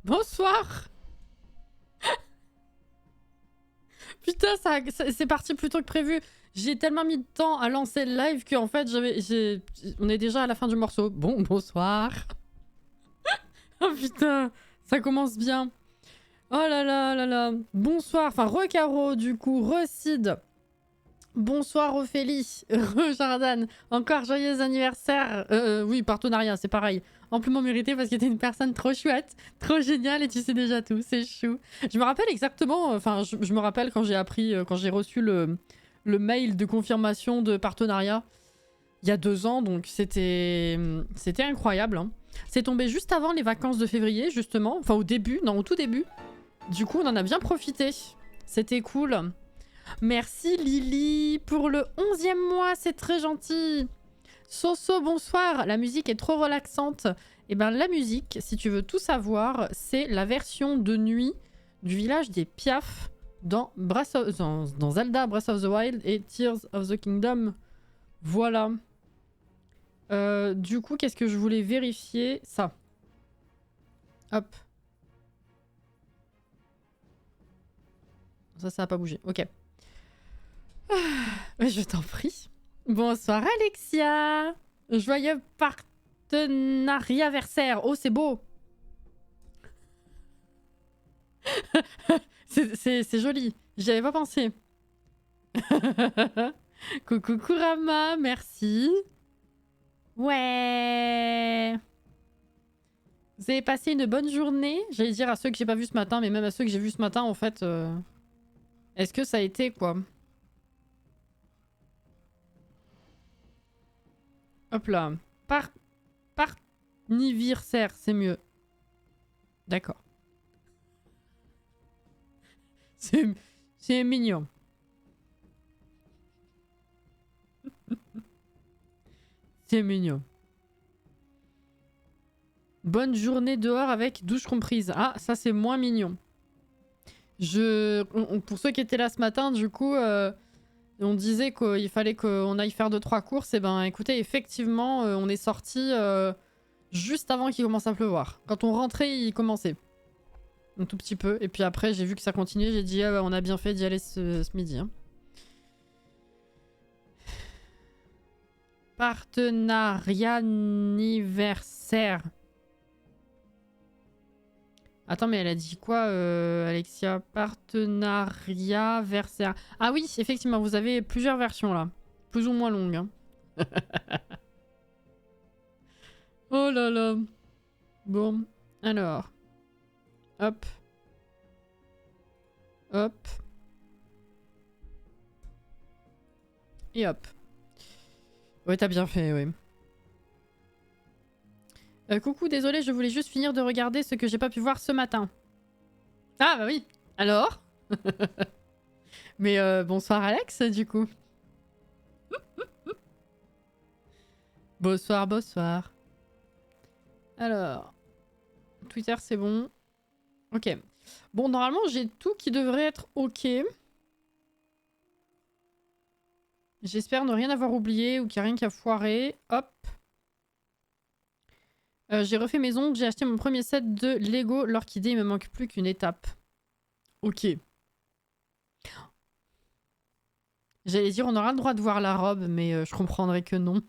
Bonsoir. Putain, c'est parti plus tôt que prévu. J'ai tellement mis de temps à lancer le live qu'en fait, on est déjà à la fin du morceau. Bon, bonsoir. Oh putain, ça commence bien. Oh là là là là. Bonsoir, enfin, re-Caro, du coup, re-Cid. Bonsoir Ophélie, Jordan, encore joyeux anniversaire. Oui, partenariat, c'est pareil. Amplement mérité parce que t'es une personne trop chouette, trop géniale et tu sais déjà tout, c'est chou. Je me rappelle exactement, enfin, je me rappelle quand j'ai appris, quand j'ai reçu le mail de confirmation de partenariat il y a 2 ans, donc c'était incroyable. Hein. C'est tombé juste avant les vacances de février, justement, enfin au début, non, au tout début. Du coup, on en a bien profité. C'était cool. Merci Lily pour le 11e mois, c'est très gentil. Soso, bonsoir. La musique est trop relaxante. Et ben la musique, si tu veux tout savoir, c'est la version de nuit du village des Piaf dans Zelda Breath of the Wild et Tears of the Kingdom. Voilà. Du coup, qu'est-ce que je voulais vérifier? Ça. Hop. Ça a pas bougé. Ok. Je t'en prie. Bonsoir Alexia. Joyeux partenariat versaire. Oh, c'est beau. C'est joli. J'y avais pas pensé. Coucou Kurama, merci. Ouais. Vous avez passé une bonne journée? J'allais dire à ceux que j'ai pas vus ce matin, mais même à ceux que j'ai vus ce matin, en fait... Est-ce que ça a été, quoi? Hop là. Parniversaire, c'est mieux. D'accord. C'est mignon. C'est mignon. Bonne journée dehors avec douche comprise. Ah, ça c'est moins mignon. Pour ceux qui étaient là ce matin, du coup, on disait qu'il fallait qu'on aille faire 2-3 courses. Et ben écoutez, effectivement, on est sorti juste avant qu'il commence à pleuvoir. Quand on rentrait, il commençait. Un tout petit peu. Et puis après, j'ai vu que ça continuait. J'ai dit, ah bah, on a bien fait d'y aller ce midi. Hein. Partenariat anniversaire. Attends, mais elle a dit quoi, Alexia? Partenariat versaire. Ah oui, effectivement, vous avez plusieurs versions là. Plus ou moins longues. Hein. Oh là là. Bon, alors. Hop. Hop. Et hop. Ouais, t'as bien fait, oui. Coucou, désolé, je voulais juste finir de regarder ce que j'ai pas pu voir ce matin. Ah bah oui. Alors Mais bonsoir Alex, du coup. Bonsoir, bonsoir. Alors, Twitter, c'est bon. Ok. Bon, normalement, j'ai tout qui devrait être ok. J'espère ne rien avoir oublié ou qu'il n'y a rien qui a foiré. Hop. J'ai refait mes ongles, j'ai acheté mon premier set de Lego l'orchidée, il me manque plus qu'une étape. Ok. J'allais dire on aura le droit de voir la robe, mais je comprendrais que non.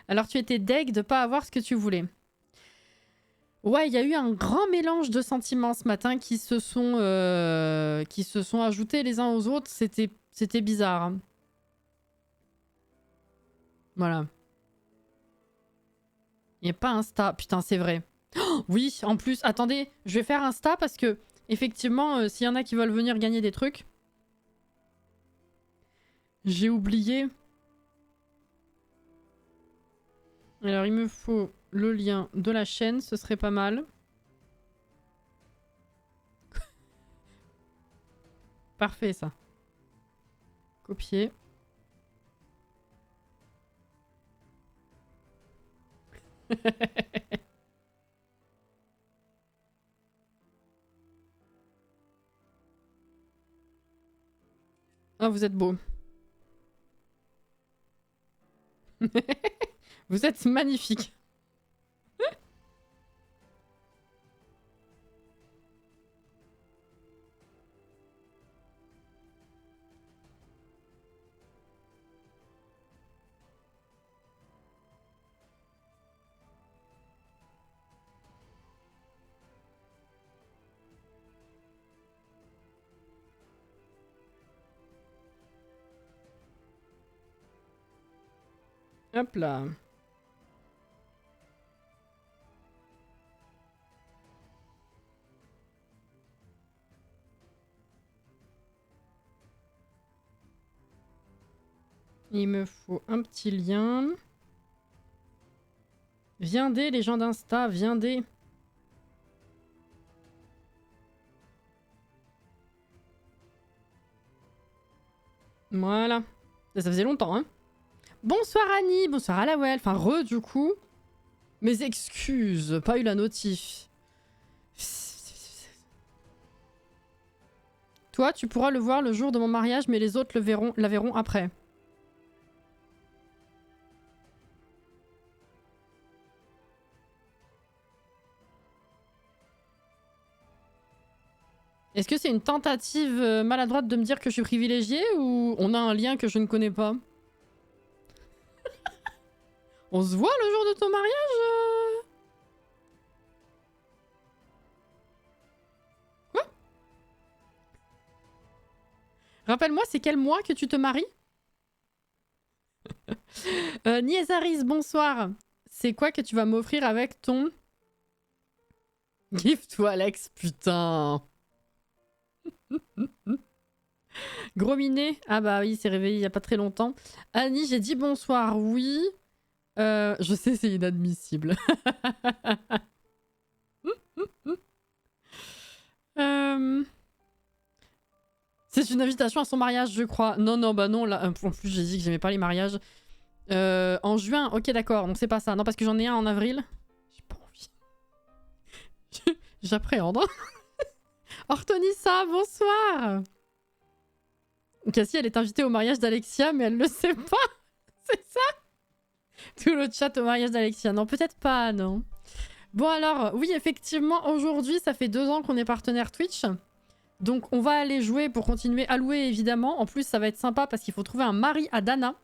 Alors tu étais deg de pas avoir ce que tu voulais. Ouais, il y a eu un grand mélange de sentiments ce matin qui se sont ajoutés les uns aux autres. C'était bizarre. Hein. Voilà. Il n'y a pas Insta. Putain, c'est vrai. Oh, oui, en plus, attendez, je vais faire Insta parce que, effectivement, s'il y en a qui veulent venir gagner des trucs, j'ai oublié. Alors, il me faut le lien de la chaîne, ce serait pas mal. Parfait, ça. Copier. Ah, vous êtes beau. Vous êtes magnifique. Hop là. Il me faut un petit lien. Viendez les gens d'Insta, viendez. Voilà. Ça faisait longtemps, hein. Bonsoir Annie, bonsoir Alawel. Enfin, du coup. Mes excuses, pas eu la notif. Toi, tu pourras le voir le jour de mon mariage, mais les autres la verront après. Est-ce que c'est une tentative maladroite de me dire que je suis privilégiée ou on a un lien que je ne connais pas? On se voit le jour de ton mariage Quoi? Rappelle-moi, c'est quel mois que tu te maries? Niezaris, bonsoir. C'est quoi que tu vas m'offrir avec ton... Gift to Alex, putain. Gros minet. Ah bah oui, il s'est réveillé il y a pas très longtemps. Annie, j'ai dit bonsoir, oui. Je sais, c'est inadmissible. C'est une invitation à son mariage, je crois. Non, bah non. Là, en plus, j'ai dit que j'aimais pas les mariages. En juin, ok, d'accord. Donc c'est pas ça. Non, parce que j'en ai un en avril. J'ai pas envie. J'appréhende. Ortonissa, bonsoir. Cassie, elle est invitée au mariage d'Alexia, mais elle le sait pas. C'est ça? Tout le chat au mariage d'Alexia. Non, peut-être pas, non. Bon alors, oui, effectivement, aujourd'hui, ça fait 2 ans qu'on est partenaire Twitch. Donc on va aller jouer pour continuer à louer, évidemment. En plus, ça va être sympa parce qu'il faut trouver un mari à Dana,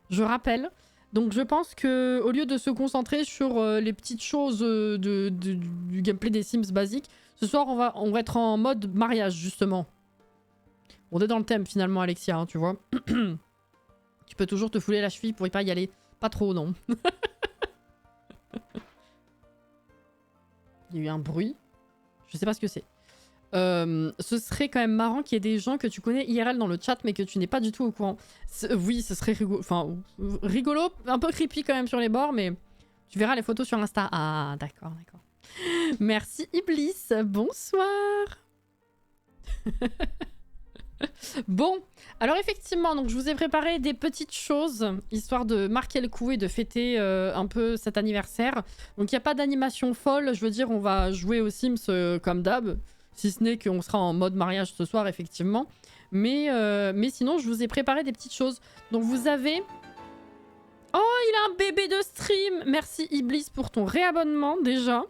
je rappelle. Donc je pense que au lieu de se concentrer sur les petites choses du gameplay des Sims basique, ce soir, on va être en mode mariage, justement. On est dans le thème, finalement, Alexia, hein, tu vois. Tu peux toujours te fouler la cheville pour y pas y aller. Pas trop, non. Il y a eu un bruit. Je sais pas ce que c'est. Ce serait quand même marrant qu'il y ait des gens que tu connais IRL dans le chat, mais que tu n'es pas du tout au courant. Oui, ce serait rigolo. Enfin, rigolo, un peu creepy quand même sur les bords, mais tu verras les photos sur Insta. Ah, d'accord, d'accord. Merci Iblis, bonsoir. Bon, alors effectivement, donc je vous ai préparé des petites choses, histoire de marquer le coup et de fêter un peu cet anniversaire. Donc il n'y a pas d'animation folle, je veux dire, on va jouer aux Sims comme d'hab, si ce n'est qu'on sera en mode mariage ce soir, effectivement. Mais sinon, je vous ai préparé des petites choses. Donc vous avez... Oh, il a un bébé de stream. Merci Iblis pour ton réabonnement, déjà.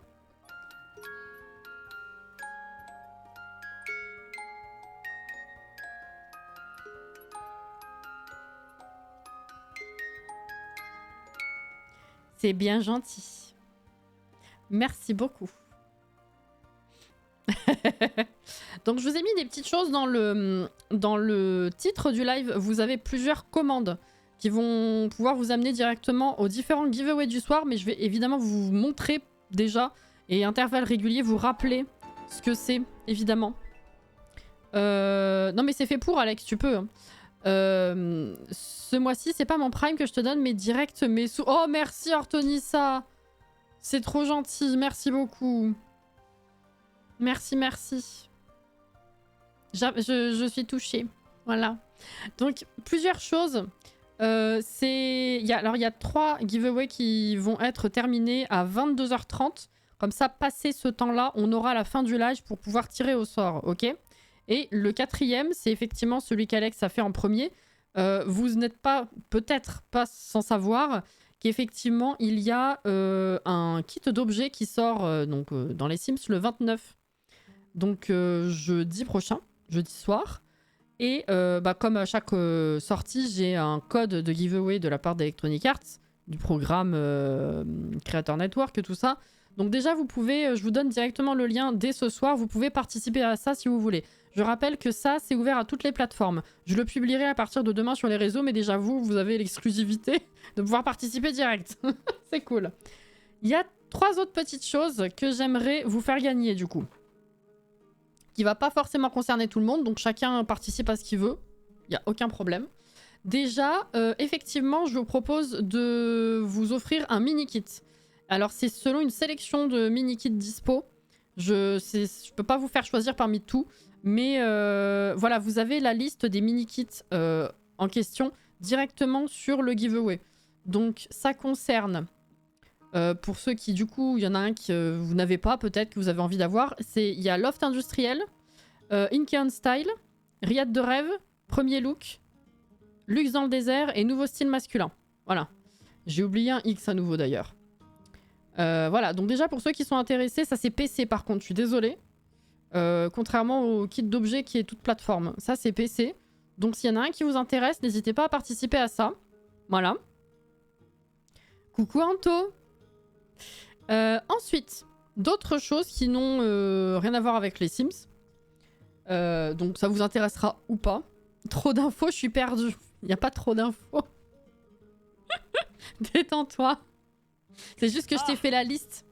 C'est bien gentil. Merci beaucoup. Donc je vous ai mis des petites choses dans le titre du live. Vous avez plusieurs commandes qui vont pouvoir vous amener directement aux différents giveaways du soir. Mais je vais évidemment vous montrer déjà et intervalles réguliers vous rappeler ce que c'est, évidemment. Non mais c'est fait pour Alex, tu peux. Ce mois-ci, c'est pas mon prime que je te donne, mais direct mes sous. Oh merci Ortonissa. C'est trop gentil, merci beaucoup. Merci, merci. Je suis touchée. Voilà. Donc, plusieurs choses. Il y a 3 giveaways qui vont être terminés à 22h30. Comme ça, passé ce temps-là, on aura la fin du live pour pouvoir tirer au sort, ok? Et le 4e, c'est effectivement celui qu'Alex a fait en premier. Vous n'êtes pas, peut-être pas sans savoir qu'effectivement, il y a un kit d'objets qui sort dans les Sims le 29. Donc jeudi prochain, jeudi soir. Et comme à chaque sortie, j'ai un code de giveaway de la part d'Electronic Arts, du programme Creator Network, tout ça. Donc déjà, vous pouvez, je vous donne directement le lien dès ce soir, vous pouvez participer à ça si vous voulez. Je rappelle que ça, c'est ouvert à toutes les plateformes. Je le publierai à partir de demain sur les réseaux, mais déjà vous avez l'exclusivité de pouvoir participer direct. C'est cool. Il y a 3 autres petites choses que j'aimerais vous faire gagner du coup. Qui va pas forcément concerner tout le monde, donc chacun participe à ce qu'il veut. Il n'y a aucun problème. Déjà, effectivement, je vous propose de vous offrir un mini-kit. Alors, c'est selon une sélection de mini-kits dispo. Je peux pas vous faire choisir parmi tout, mais voilà, vous avez la liste des mini-kits en question directement sur le giveaway. Donc, ça concerne, pour ceux qui, du coup, il y en a un que vous n'avez pas, peut-être que vous avez envie d'avoir, il y a Loft Industriel, Inkeon Style, Riad de Rêve, Premier Look, Luxe dans le désert et Nouveau style masculin. Voilà. J'ai oublié un X à nouveau d'ailleurs. Voilà, donc déjà pour ceux qui sont intéressés, ça c'est PC par contre, je suis désolée. Contrairement au kit d'objets qui est toute plateforme. Ça c'est PC. Donc s'il y en a un qui vous intéresse, n'hésitez pas à participer à ça. Voilà. Coucou Anto. Ensuite, d'autres choses qui n'ont rien à voir avec les Sims. Donc ça vous intéressera ou pas. Trop d'infos, je suis perdue. Il n'y a pas trop d'infos. Détends-toi. C'est juste que je t'ai fait la liste.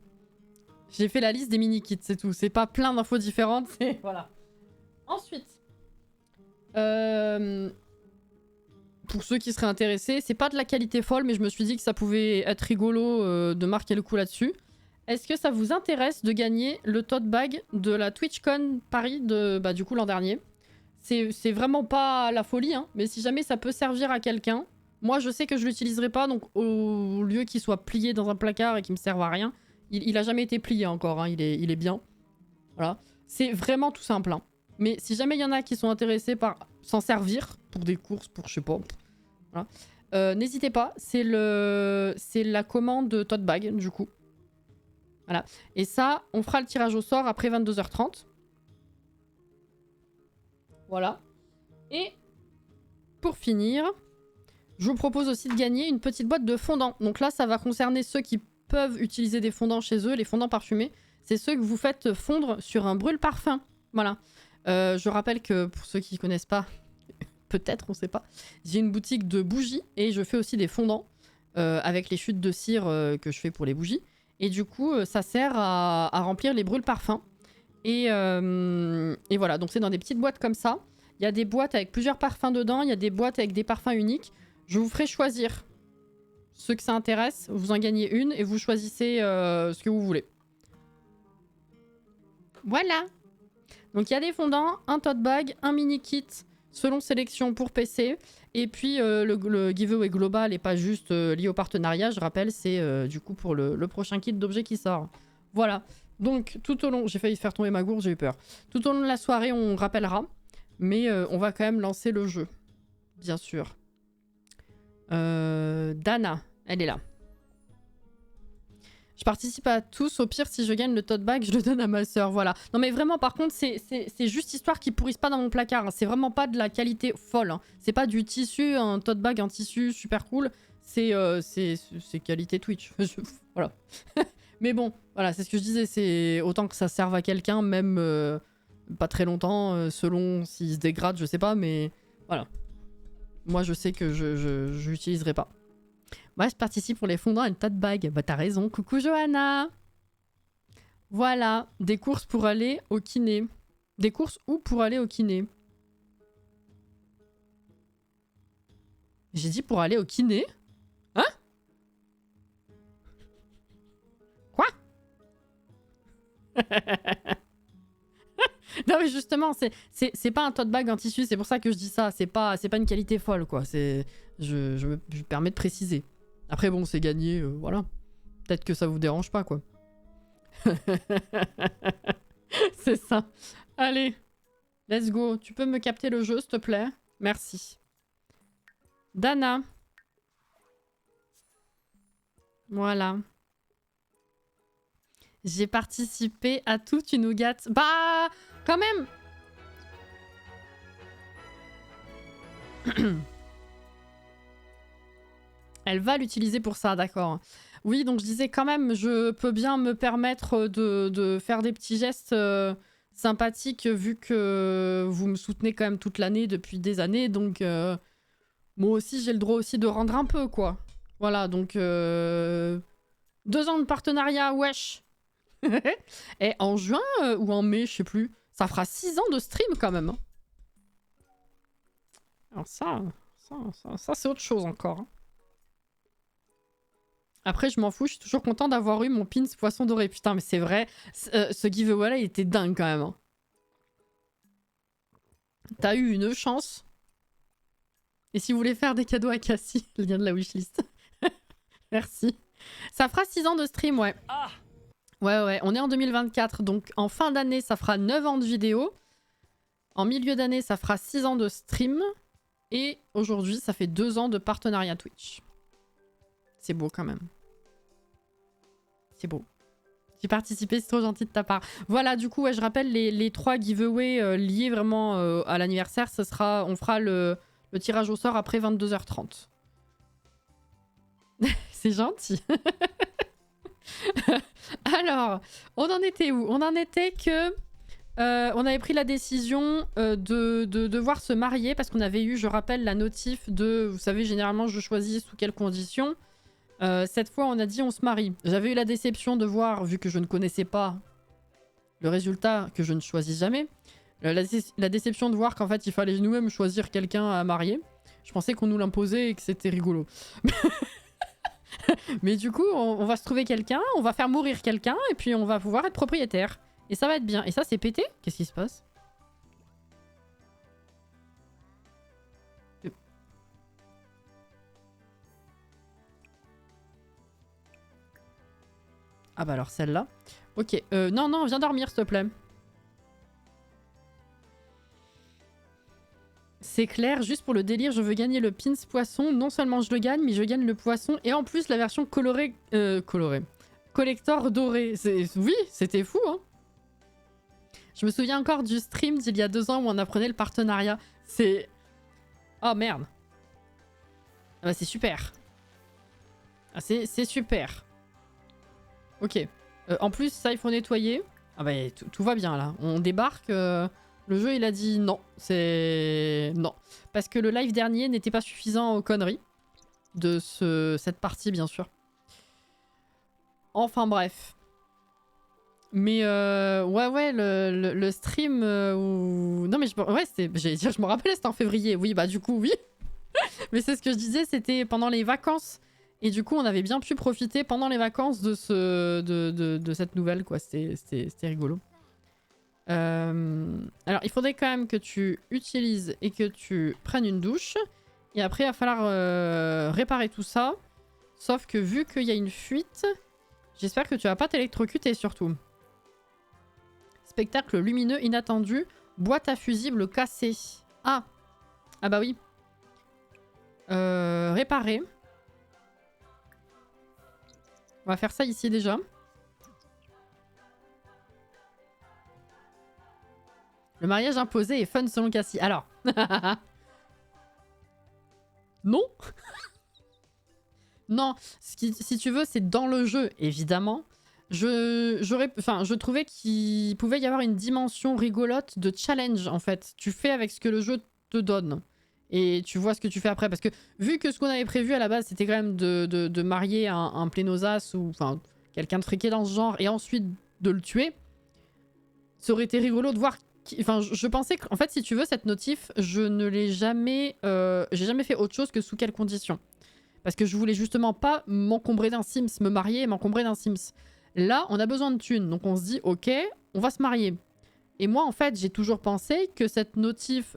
J'ai fait la liste des mini-kits, c'est tout. C'est pas plein d'infos différentes, c'est... Voilà. Ensuite. Pour ceux qui seraient intéressés, c'est pas de la qualité folle, mais je me suis dit que ça pouvait être rigolo de marquer le coup là-dessus. Est-ce que ça vous intéresse de gagner le tote bag de la TwitchCon Paris de, du coup, l'an dernier? C'est vraiment pas la folie, hein, mais si jamais ça peut servir à quelqu'un, moi je sais que je l'utiliserai pas, donc au lieu qu'il soit plié dans un placard et qu'il me serve à rien, il a jamais été plié encore, hein, il est bien. Voilà. C'est vraiment tout simple, hein. Mais si jamais il y en a qui sont intéressés par s'en servir pour des courses, pour je sais pas, voilà. N'hésitez pas, c'est la commande tote bag du coup. Voilà. Et ça, on fera le tirage au sort après 22h30. Voilà. Et pour finir, je vous propose aussi de gagner une petite boîte de fondants. Donc là, ça va concerner ceux qui peuvent utiliser des fondants chez eux, les fondants parfumés. C'est ceux que vous faites fondre sur un brûle-parfum. Voilà. Je rappelle que pour ceux qui ne connaissent pas, peut-être, on ne sait pas, j'ai une boutique de bougies et je fais aussi des fondants avec les chutes de cire que je fais pour les bougies. Et du coup, ça sert à remplir les brûle-parfums. Et voilà, donc c'est dans des petites boîtes comme ça. Il y a des boîtes avec plusieurs parfums dedans, il y a des boîtes avec des parfums uniques. Je vous ferai choisir ceux que ça intéresse. Vous en gagnez une et vous choisissez ce que vous voulez. Voilà. Donc il y a des fondants, un tote bag, un mini kit selon sélection pour PC. Et puis le giveaway global et pas juste lié au partenariat, je rappelle, c'est du coup pour le prochain kit d'objets qui sort. Voilà. Donc tout au long, j'ai failli faire tomber ma gourde, j'ai eu peur. Tout au long de la soirée, on rappellera. Mais on va quand même lancer le jeu. Bien sûr. Dana, elle est là. Je participe à tous. Au pire, si je gagne le tote bag, je le donne à ma soeur. Voilà. Non mais vraiment, par contre, c'est juste histoire qu'ils pourrissent pas dans mon placard. Hein. C'est vraiment pas de la qualité folle. Hein. C'est pas du tissu, un tote bag, un tissu super cool. C'est qualité Twitch. Voilà. Mais bon, voilà, c'est ce que je disais. C'est autant que ça serve à quelqu'un, même pas très longtemps, selon s'il se dégrade, je sais pas, mais voilà. Moi, je sais que je l'utiliserai pas. Moi, je participe pour les fondants et le tote bag. Bah, t'as raison. Coucou, Johanna. Voilà, des courses pour aller au kiné. Des courses où pour aller au kiné? J'ai dit pour aller au kiné? Hein? Quoi? Non mais justement, c'est pas un tote bag en tissu, c'est pour ça que je dis ça. C'est pas une qualité folle, quoi. Je me permets de préciser. Après bon, c'est gagné, voilà. Peut-être que ça vous dérange pas, quoi. C'est ça. Allez, let's go. Tu peux me capter le jeu, s'il te plaît? Merci. Dana. Voilà. J'ai participé à tout, tu nous gâtes. Bah, quand même. Elle va l'utiliser pour ça, d'accord. Oui, donc je disais quand même, je peux bien me permettre de faire des petits gestes. sympathique vu que vous me soutenez quand même toute l'année depuis des années. Donc, moi aussi, j'ai le droit aussi de rendre un peu, quoi. Voilà, donc 2 ans de partenariat, wesh. Et en juin ou en mai, je sais plus, ça fera 6 ans de stream quand même. Hein. Alors ça c'est autre chose encore. Hein. Après, je m'en fous, je suis toujours content d'avoir eu mon pins poisson doré. Putain, mais c'est vrai, ce giveaway là, il était dingue quand même. Hein. T'as eu une chance. Et si vous voulez faire des cadeaux à Cassie, le lien de la wishlist. Merci. Ça fera 6 ans de stream, ouais. Ah ouais, on est en 2024, donc en fin d'année, ça fera 9 ans de vidéo. En milieu d'année, ça fera 6 ans de stream. Et aujourd'hui, ça fait 2 ans de partenariat Twitch. C'est beau quand même. C'est beau. J'ai participé, c'est trop gentil de ta part. Voilà, du coup, ouais, je rappelle les 3 giveaways liés vraiment à l'anniversaire. On fera le tirage au sort après 22h30. C'est gentil. Alors, on en était où? On en était que... on avait pris la décision de devoir se marier parce qu'on avait eu, je rappelle, la notif de... Vous savez, généralement, je choisis sous quelles conditions. Cette fois, on a dit on se marie. J'avais eu la déception de voir, vu que je ne connaissais pas le résultat, que je ne choisis jamais. La déception de voir qu'en fait, il fallait nous-mêmes choisir quelqu'un à marier. Je pensais qu'on nous l'imposait et que c'était rigolo. Mais du coup, on va se trouver quelqu'un, on va faire mourir quelqu'un et puis on va pouvoir être propriétaire. Et ça va être bien. Et ça, c'est pété? Qu'est-ce qui se passe? Ah bah alors celle-là. Ok. Non, viens dormir, s'il te plaît. C'est clair, juste pour le délire, je veux gagner le pins poisson. Non seulement je le gagne, mais je gagne le poisson. Et en plus, la version colorée... collector doré. Oui, c'était fou, hein. Je me souviens encore du stream d'il y a 2 ans où on apprenait le partenariat. C'est... Oh merde. Ah bah c'est super. Ah c'est super. Ok. En plus, ça, il faut nettoyer. Ah bah tout va bien là. On débarque... Le jeu, il a dit non. C'est... Non. Parce que le live dernier n'était pas suffisant aux conneries. De cette partie, bien sûr. Enfin, bref. Mais ouais, le stream où... Non, mais ouais, j'allais dire, je me rappelle, c'était en février. Oui, bah du coup, oui. Mais c'est ce que je disais, c'était pendant les vacances. Et du coup, on avait bien pu profiter pendant les vacances de cette nouvelle, quoi. C'était rigolo. Alors, il faudrait quand même que tu utilises et que tu prennes une douche. Et après, il va falloir réparer tout ça. Sauf que vu qu'il y a une fuite, j'espère que tu vas pas t'électrocuter surtout. Spectacle lumineux inattendu. Boîte à fusibles cassée. Ah bah oui. Réparer. On va faire ça ici déjà. Le mariage imposé est fun selon Cassie. Alors. Non. Non. Si tu veux, c'est dans le jeu, évidemment. Je trouvais qu'il pouvait y avoir une dimension rigolote de challenge, en fait. Tu fais avec ce que le jeu te donne. Et tu vois ce que tu fais après. Parce que vu que ce qu'on avait prévu à la base, c'était quand même de marier un plénosas ou quelqu'un de friqué dans ce genre et ensuite de le tuer, ça aurait été rigolo de voir... Enfin, je pensais qu'en fait, si tu veux, cette notif, je ne l'ai jamais... j'ai jamais fait autre chose que sous quelles conditions. Parce que je voulais justement pas m'encombrer d'un Sims, me marier et m'encombrer d'un Sims. Là, on a besoin de thunes. Donc on se dit, ok, on va se marier. Et moi, en fait, j'ai toujours pensé que cette notif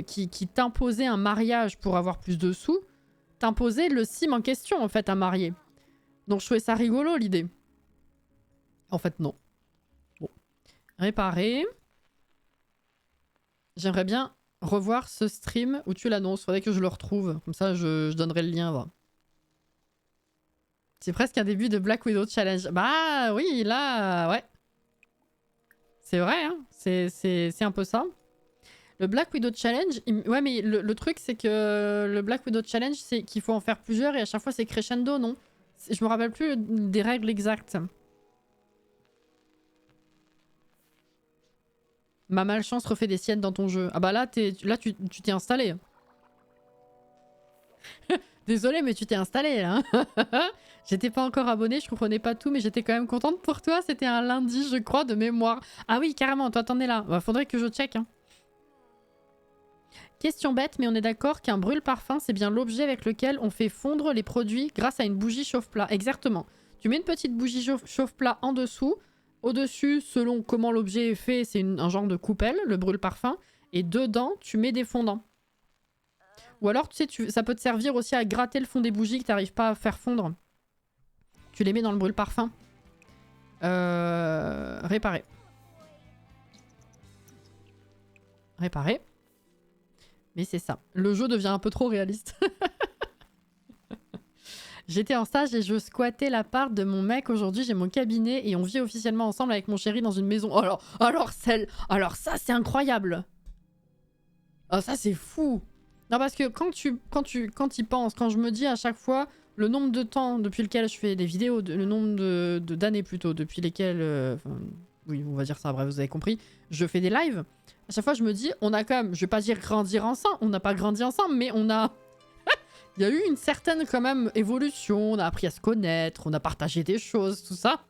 qui t'imposait un mariage pour avoir plus de sous, t'imposait le sim en question, en fait, à marier. Donc je trouvais ça rigolo, l'idée. En fait, non. Bon. Réparer. J'aimerais bien revoir ce stream où tu l'annonces. Faudrait que je le retrouve. Comme ça, je donnerai le lien. Va. C'est presque un début de Black Widow Challenge. Bah oui, là, ouais. C'est vrai, hein. C'est un peu ça. Le Black Widow Challenge... Ouais, mais le truc, c'est que le Black Widow Challenge, c'est qu'il faut en faire plusieurs et à chaque fois, c'est crescendo, non? Je me rappelle plus des règles exactes. Ma malchance refait des siennes dans ton jeu. Ah bah là, tu t'es installé. Désolé, mais tu t'es installé là. J'étais pas encore abonnée, je comprenais pas tout, mais j'étais quand même contente pour toi. C'était un lundi, je crois, de mémoire. Ah oui, carrément, toi t'en es là. Bah, faudrait que je check. Hein. Question bête, mais on est d'accord qu'un brûle-parfum, c'est bien l'objet avec lequel on fait fondre les produits grâce à une bougie chauffe-plat. Exactement. Tu mets une petite bougie chauffe-plat en dessous. Au-dessus, selon comment l'objet est fait, c'est un genre de coupelle, le brûle-parfum. Et dedans, tu mets des fondants. Ou alors, tu sais, ça peut te servir aussi à gratter le fond des bougies que tu n'arrives pas à faire fondre. Tu les mets dans le brûle-parfum. Réparer. Réparer. Mais c'est ça. Le jeu devient un peu trop réaliste. J'étais en stage et je squattais l'appart de mon mec. Aujourd'hui, j'ai mon cabinet et on vit officiellement ensemble avec mon chéri dans une maison. Alors ça, c'est incroyable. Oh, ça, c'est fou. Non, parce que quand y penses, quand je me dis à chaque fois le nombre de temps depuis lequel je fais des vidéos, le nombre d'années plutôt, depuis lesquelles, oui, on va dire ça, bref, vous avez compris, je fais des lives. À chaque fois, je me dis, on a quand même, je vais pas dire grandir ensemble, on n'a pas grandi ensemble, mais on a... Il y a eu une certaine quand même évolution, on a appris à se connaître, on a partagé des choses, tout ça.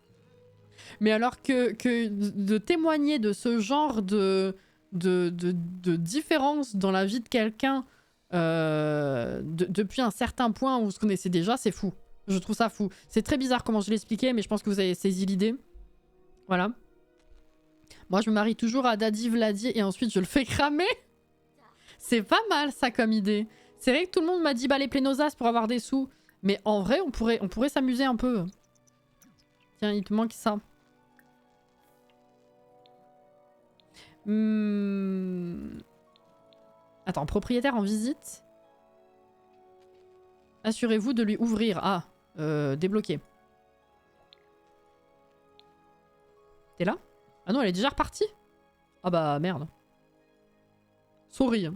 Mais alors que de témoigner de ce genre de différence dans la vie de quelqu'un depuis un certain point où on se connaissait déjà, c'est fou. Je trouve ça fou. C'est très bizarre comment je l'expliquais, mais je pense que vous avez saisi l'idée. Voilà. Moi, je me marie toujours à Daddy Vladi et ensuite je le fais cramer. C'est pas mal ça comme idée. C'est vrai que tout le monde m'a dit bah les plénosas pour avoir des sous. Mais en vrai, on pourrait s'amuser un peu. Tiens, il te manque ça. Attends, propriétaire en visite. Assurez-vous de lui ouvrir. Ah, débloqué. T'es là? Ah non, elle est déjà repartie? Ah bah merde. Sorry.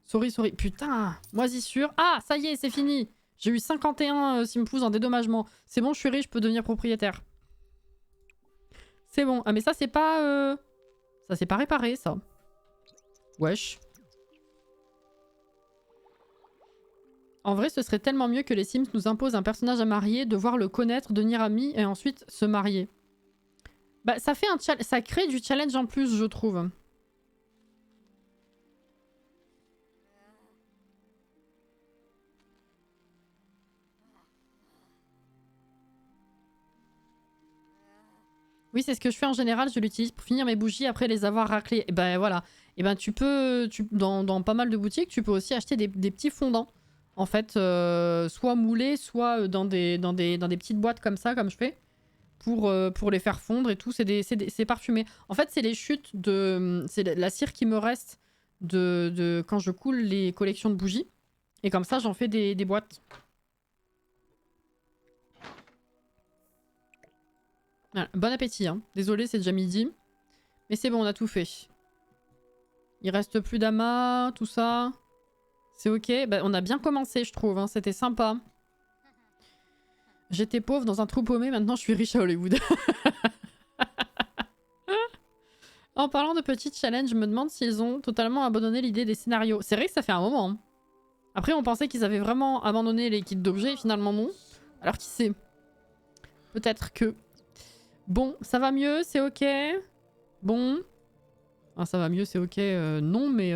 Sorry. Putain, moisissure. Ah, ça y est, c'est fini. J'ai eu 51 Simpouz en dédommagement. C'est bon, je suis riche, je peux devenir propriétaire. C'est bon. Ah mais ça c'est pas... Ça c'est pas réparé, ça. Wesh. En vrai, ce serait tellement mieux que les Sims nous imposent un personnage à marier, devoir le connaître, devenir ami et ensuite se marier. Bah ça fait ça crée du challenge en plus, je trouve. Oui, c'est ce que je fais en général, je l'utilise pour finir mes bougies après les avoir raclées. Et ben voilà. Et ben tu peux, dans pas mal de boutiques, tu peux aussi acheter des petits fondants. En fait, soit moulés, soit dans des petites boîtes comme ça, comme je fais, pour les faire fondre et tout. C'est parfumé. En fait, c'est les chutes de... C'est la cire qui me reste de quand je coule les collections de bougies. Et comme ça, j'en fais des boîtes. Voilà. Bon appétit, hein. Désolé, c'est déjà midi. Mais c'est bon, on a tout fait. Il reste plus d'amas, tout ça. C'est ok. Bah, on a bien commencé, je trouve. Hein. C'était sympa. J'étais pauvre dans un trou paumé, maintenant je suis riche à Hollywood. En parlant de petits challenges, je me demande s'ils ont totalement abandonné l'idée des scénarios. C'est vrai que ça fait un moment. Hein. Après, on pensait qu'ils avaient vraiment abandonné les kits d'objets, et finalement non. Alors qui sait? Peut-être que... Bon, ça va mieux, c'est ok. Bon. Ah, ça va mieux, c'est ok. Non, mais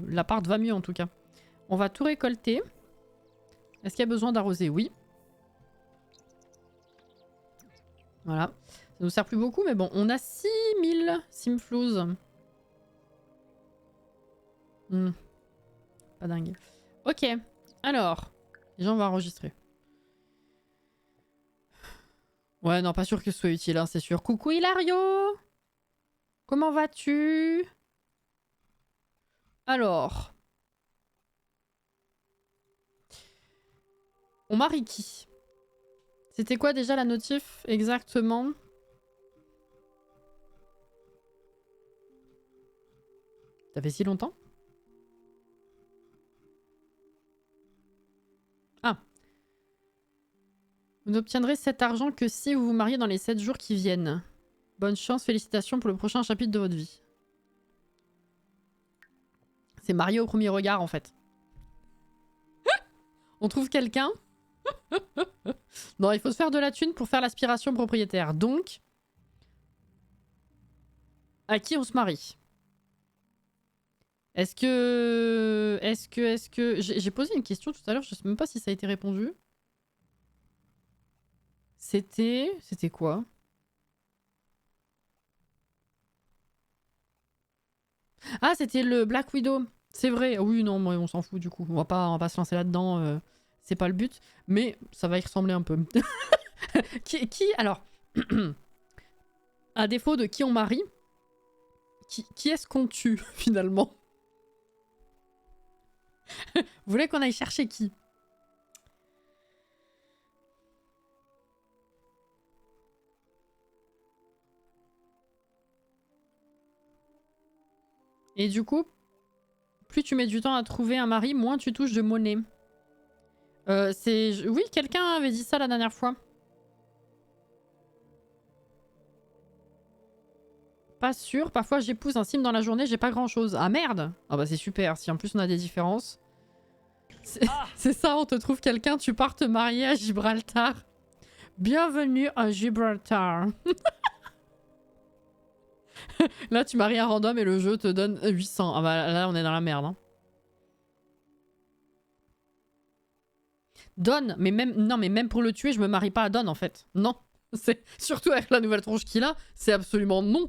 l'appart va mieux en tout cas. On va tout récolter. Est-ce qu'il y a besoin d'arroser? Oui. Voilà. Ça nous sert plus beaucoup, mais bon. On a 6000 simflouz. Pas dingue. Ok. Alors. Déjà, on va enregistrer. Ouais, non, pas sûr que ce soit utile, hein, c'est sûr. Coucou Hilario! Comment vas-tu? Alors. On marie qui? C'était quoi déjà la notif exactement? Ça fait si longtemps? Ah. Vous n'obtiendrez cet argent que si vous vous mariez dans les 7 jours qui viennent. Bonne chance, félicitations pour le prochain chapitre de votre vie. C'est marié au premier regard en fait. On trouve quelqu'un. Non, il faut se faire de la thune pour faire l'aspiration propriétaire. Donc, à qui on se marie? Est-ce que... J'ai posé une question tout à l'heure, je sais même pas si ça a été répondu. C'était quoi? Ah, c'était le Black Widow. C'est vrai. Oui, non, moi, on s'en fout du coup. On va pas se lancer là-dedans. C'est pas le but. Mais ça va y ressembler un peu. Alors, à défaut de qui on marie, qui est-ce qu'on tue finalement? Vous voulez qu'on aille chercher qui? Et du coup, plus tu mets du temps à trouver un mari, moins tu touches de monnaie. Oui, quelqu'un avait dit ça la dernière fois. Pas sûr. Parfois, j'épouse un sim dans la journée, j'ai pas grand-chose. Ah merde! Ah bah c'est super. Si en plus on a des différences. C'est ça, on te trouve quelqu'un, tu pars te marier à Gibraltar. Bienvenue à Gibraltar. Là, tu maries un random et le jeu te donne 800. Ah bah là, on est dans la merde. Hein. Don, mais même... Non, mais même pour le tuer, je me marie pas à Don, en fait. Non. Surtout avec la nouvelle tronche qu'il a, c'est absolument non.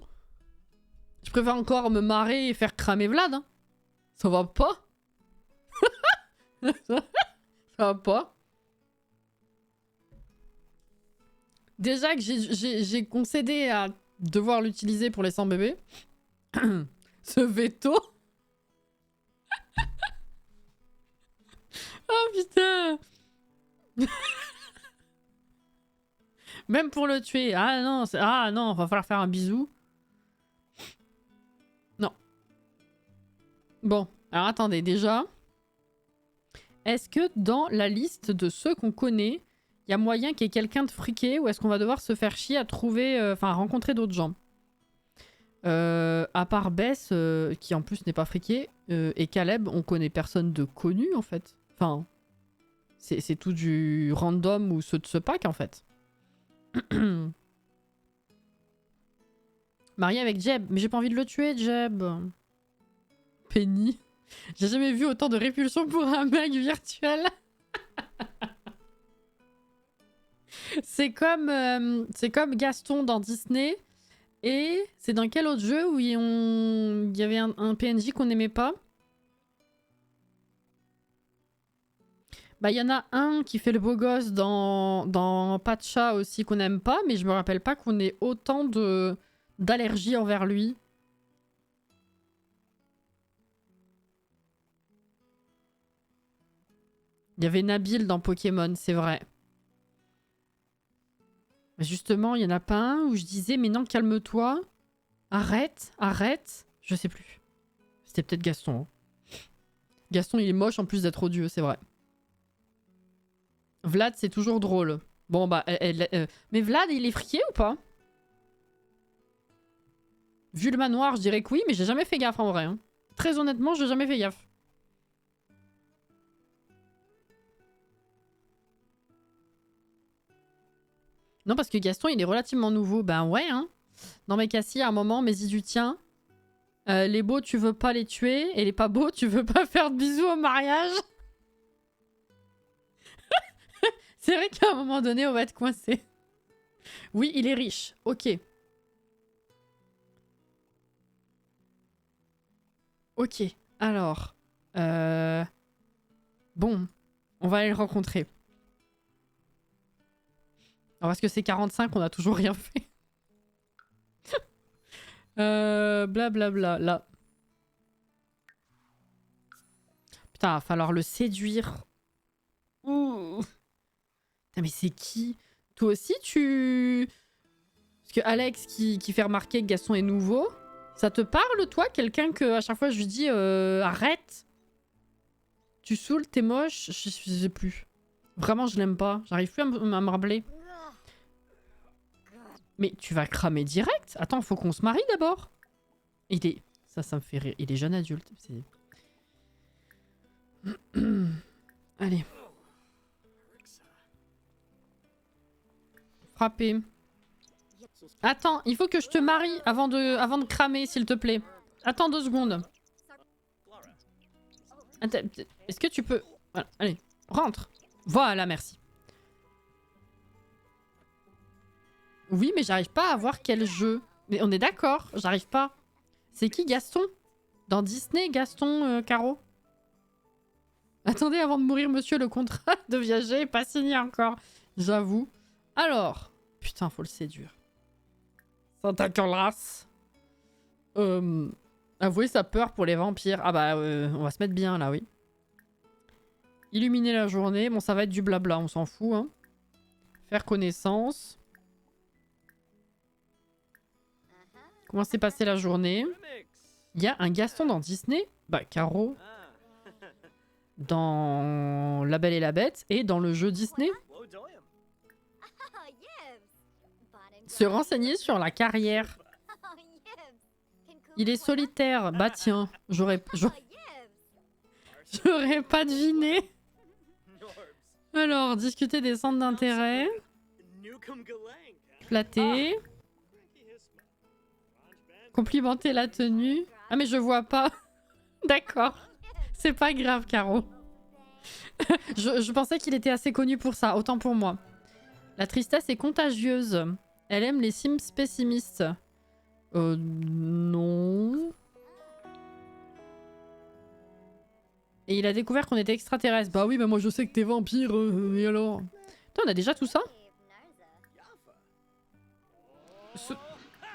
Je préfère encore me marrer et faire cramer Vlad. Hein. Ça va pas. Ça va pas. Déjà que j'ai concédé à devoir l'utiliser pour les 100 bébés. Ce veto. Oh putain. Même pour le tuer. Ah non, va falloir faire un bisou. Non. Bon, alors attendez, déjà. Est-ce que dans la liste de ceux qu'on connaît, il y a moyen qu'il y ait quelqu'un de friqué ou est-ce qu'on va devoir se faire chier à trouver, enfin à rencontrer d'autres gens? À part Bess, qui en plus n'est pas friqué, et Caleb, on connaît personne de connu en fait. Enfin, c'est tout du random ou ceux de ce pack en fait. Marié avec Jeb, mais j'ai pas envie de le tuer, Jeb. Penny. J'ai jamais vu autant de répulsion pour un mec virtuel. C'est comme Gaston dans Disney. Et c'est dans quel autre jeu où il y avait un PNJ qu'on n'aimait pas? Bah il y en a un qui fait le beau gosse dans Pacha aussi qu'on n'aime pas, mais je me rappelle pas qu'on ait autant d'allergie envers lui. Il y avait Nabil dans Pokémon, c'est vrai. Justement, il y en a pas un où je disais mais non, calme-toi. Arrête, arrête. Je sais plus. C'était peut-être Gaston. Hein. Gaston, il est moche en plus d'être odieux, c'est vrai. Vlad, c'est toujours drôle. Bon, bah... Mais Vlad, il est friqué ou pas? Vu le manoir, je dirais que oui, mais j'ai jamais fait gaffe en vrai. Hein. Très honnêtement, j'ai jamais fait gaffe. Non, parce que Gaston, il est relativement nouveau. Ben ouais, hein. Non, mais Cassie, à un moment, mais il du tien. Les beaux, tu veux pas les tuer. Et les pas beaux, tu veux pas faire de bisous au mariage. C'est vrai qu'à un moment donné, on va être coincé. Oui, il est riche. Ok. Ok. Alors. Bon. On va aller le rencontrer. Alors, parce que c'est 45, on a toujours rien fait. Blablabla. Là. Putain, va falloir le séduire. Ouh. Putain, mais c'est qui? Toi aussi, tu... Parce que Alex qui fait remarquer que Gaston est nouveau, ça te parle, toi? Quelqu'un que à chaque fois je lui dis arrête. Tu saoules, t'es moche, je sais plus. Vraiment, je l'aime pas. J'arrive plus à me rappeler. Mais tu vas cramer direct? Attends, faut qu'on se marie d'abord. Il est... Ça me fait rire. Il est jeune adulte. Allez. Frapper. Attends, il faut que je te marie avant de cramer, s'il te plaît. Attends 2 secondes. Est-ce que tu peux... Voilà, allez, rentre. Voilà, merci. Oui, mais j'arrive pas à voir quel jeu. Mais on est d'accord, j'arrive pas. C'est qui Gaston? Dans Disney, Gaston Caro? Attendez, avant de mourir, monsieur, le contrat de viager est pas signé encore. J'avoue. Alors. Putain, faut le séduire. Santa Claus. Avouer sa peur pour les vampires. Ah bah, on va se mettre bien là, oui. Illuminer la journée. Bon, ça va être du blabla, on s'en fout. Hein. Faire connaissance. Comment s'est passée la journée? Il y a un Gaston dans Disney? Bah, Caro. Dans La Belle et la Bête et dans le jeu Disney. Se renseigner sur la carrière. Il est solitaire. Bah tiens, j'aurais pas deviné. Alors, discuter des centres d'intérêt. Flatter. Complimenter la tenue. Ah mais je vois pas. D'accord. C'est pas grave, Caro. je pensais qu'il était assez connu pour ça, autant pour moi. La tristesse est contagieuse. Elle aime les Sims pessimistes. Non. Et il a découvert qu'on était extraterrestres. Bah oui, bah moi je sais que t'es vampire, et alors? Putain, on a déjà tout ça?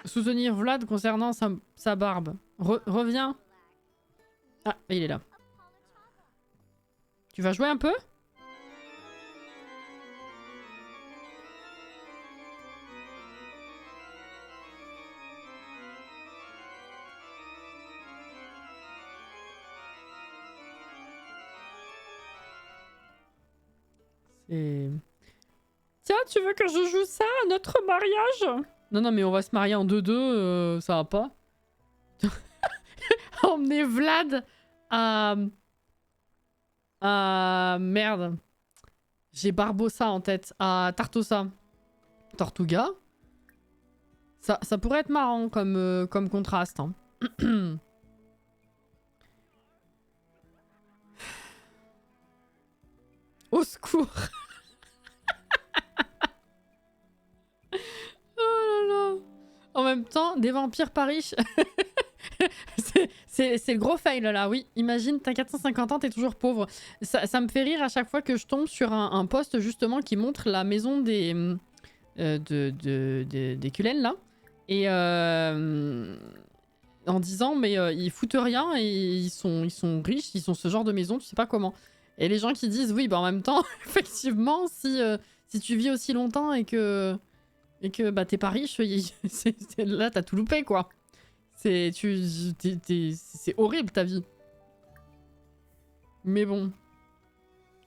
Soutenir Vlad concernant sa barbe. Reviens. Ah, il est là. Tu vas jouer un peu? Tiens, tu veux que je joue ça à notre mariage? Non, non, mais on va se marier en 2-2, ça va pas. Emmener Vlad à... Merde. J'ai Barbossa en tête. À Tartosa. Tortuga. Ça pourrait être marrant comme contraste. Hein. Au secours. Oh là là. En même temps, des vampires pas riches. C'est le gros fail là, oui. Imagine, t'as 450 ans, t'es toujours pauvre. Ça me fait rire à chaque fois que je tombe sur un post justement qui montre la maison des Cullen là. Et en disant, mais ils foutent rien et ils sont riches, ils ont ce genre de maison, tu sais pas comment. Et les gens qui disent, oui, bah en même temps, effectivement, si tu vis aussi longtemps et que bah, t'es pas riche, là t'as tout loupé quoi. C'est horrible ta vie. Mais bon.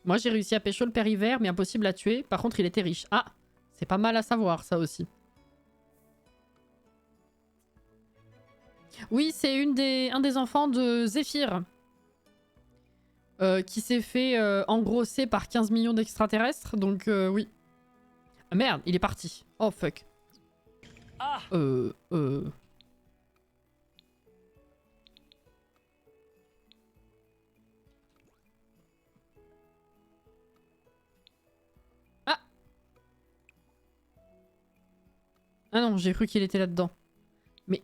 Moi j'ai réussi à pécho le père hiver, mais impossible à tuer. Par contre il était riche. Ah, c'est pas mal à savoir ça aussi. Oui, c'est un des enfants de Zéphyr. Qui s'est fait engrosser par 15 millions d'extraterrestres. Donc oui. Ah merde, il est parti. Oh fuck. Ah. Ah. Ah non, j'ai cru qu'il était là-dedans. Mais...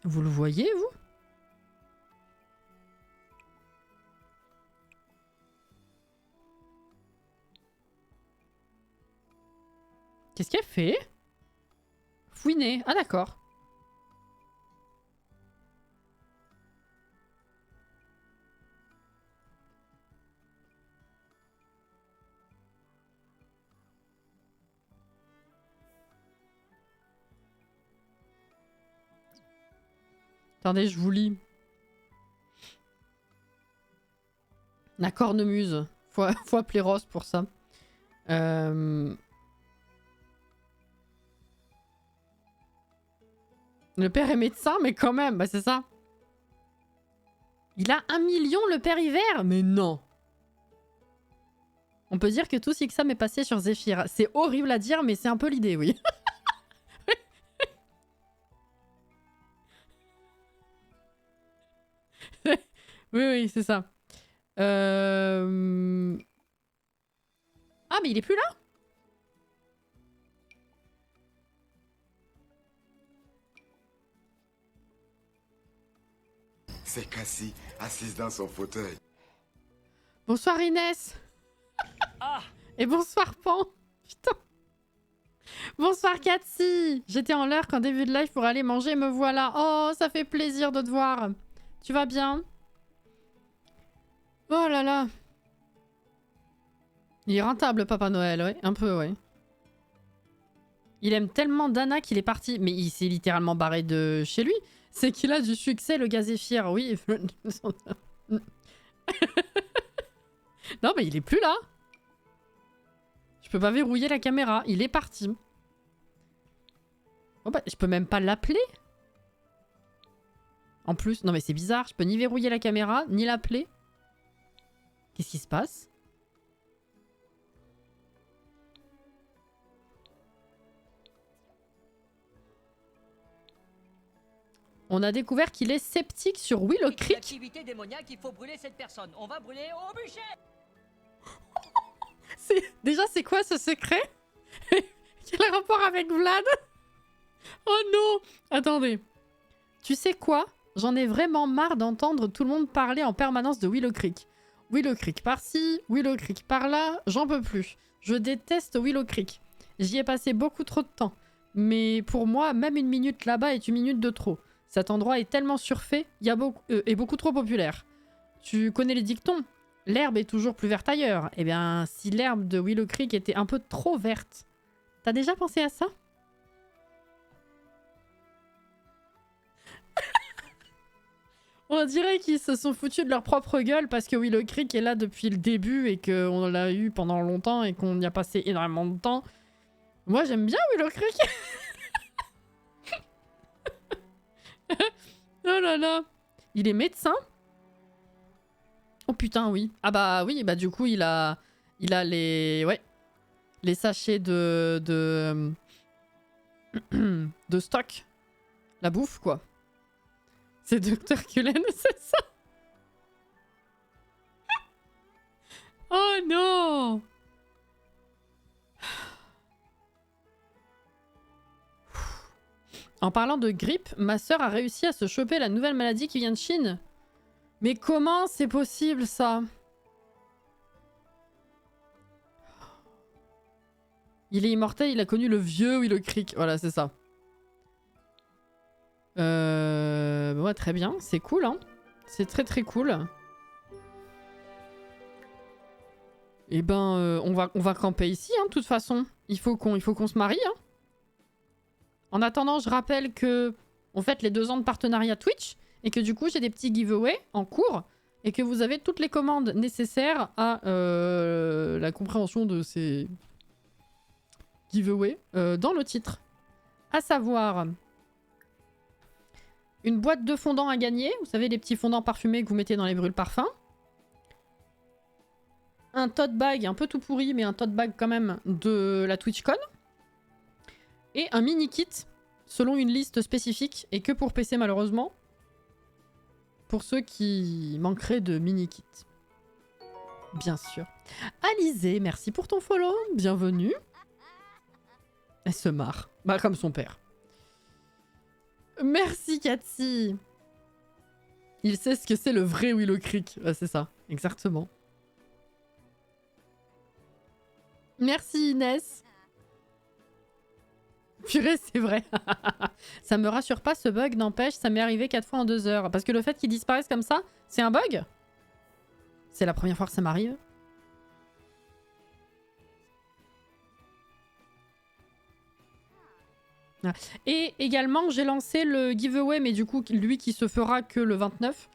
Vous le voyez, vous? Qu'est-ce qu'elle fait? Fouiner. Ah d'accord. Attendez, je vous lis. La cornemuse. Faut appeler Ross pour ça. Le père est médecin, mais quand même, bah c'est ça. Il a 1 million, le père hiver? Mais non. On peut dire que tout Sixam est passé sur Zephyr. C'est horrible à dire, mais c'est un peu l'idée, oui. Oui, oui, c'est ça. Ah, mais il est plus là? C'est Cassie, assise dans son fauteuil. Bonsoir Inès. Ah, Et bonsoir Pan. Putain. Bonsoir Cathy. J'étais en l'heure qu'en début de live pour aller manger, me voilà. Oh, ça fait plaisir de te voir. Tu vas bien? Oh là là. Il est rentable, Papa Noël, ouais. Un peu, ouais. Il aime tellement Dana qu'il est parti. Mais il s'est littéralement barré de chez lui. C'est qu'il a du succès, le gars Zéphyr, oui. Non, mais il est plus là. Je peux pas verrouiller la caméra. Il est parti. Oh bah, je peux même pas l'appeler. En plus, non mais c'est bizarre. Je peux ni verrouiller la caméra, ni l'appeler. Qu'est-ce qui se passe? On a découvert qu'il est sceptique sur Willow Creek. activité démoniaque, il faut brûler cette personne. On va brûler au bûcher. Déjà, c'est quoi ce secret? Quel rapport avec Vlad? Oh non! Attendez. Tu sais quoi? J'en ai vraiment marre d'entendre tout le monde parler en permanence de Willow Creek. Willow Creek par-ci, Willow Creek par-là, j'en peux plus. Je déteste Willow Creek. J'y ai passé beaucoup trop de temps. Mais pour moi, même 1 minute là-bas est 1 minute de trop. Cet endroit est tellement surfait, est beaucoup trop populaire. Tu connais les dictons? L'herbe est toujours plus verte ailleurs. Eh bien, si l'herbe de Willow Creek était un peu trop verte. T'as déjà pensé à ça? On dirait qu'ils se sont foutus de leur propre gueule parce que Willow Creek est là depuis le début et qu'on l'a eu pendant longtemps et qu'on y a passé énormément de temps. Moi, j'aime bien Willow Creek. Oh là là. Il est médecin? Oh putain, oui. Ah bah oui, bah du coup, il a les... Ouais. Les sachets de stock. La bouffe, quoi. C'est Dr. Cullen, c'est ça? Oh non! En parlant de grippe, ma sœur a réussi à se choper la nouvelle maladie qui vient de Chine. Mais comment c'est possible, ça? Il est immortel, il a connu le vieux Willow Creek. Voilà, c'est ça. Ouais, très bien. C'est cool, hein. C'est très très cool. Eh ben, on va camper ici, hein, de toute façon. Il faut qu'on se marie, hein. En attendant, je rappelle que on fête les 2 ans de partenariat Twitch et que du coup, j'ai des petits giveaways en cours et que vous avez toutes les commandes nécessaires à la compréhension de ces giveaways dans le titre. À savoir, une boîte de fondants à gagner. Vous savez, les petits fondants parfumés que vous mettez dans les brûles parfums. Un tote bag un peu tout pourri, mais un tote bag quand même de la TwitchCon. Et un mini kit, selon une liste spécifique, et que pour PC malheureusement. Pour ceux qui manqueraient de mini kit. Bien sûr. Alizé, merci pour ton follow. Bienvenue. Elle se marre. Bah, comme son père. Merci, Cathy. Il sait ce que c'est le vrai Willow Creek. C'est ça, exactement. Merci, Inès. Purée, c'est vrai. Ça me rassure pas, ce bug, n'empêche, ça m'est arrivé 4 fois en 2 heures. Parce que le fait qu'il disparaisse comme ça, c'est un bug? C'est la première fois que ça m'arrive. Et également, j'ai lancé le giveaway, mais du coup, lui qui se fera que le 29,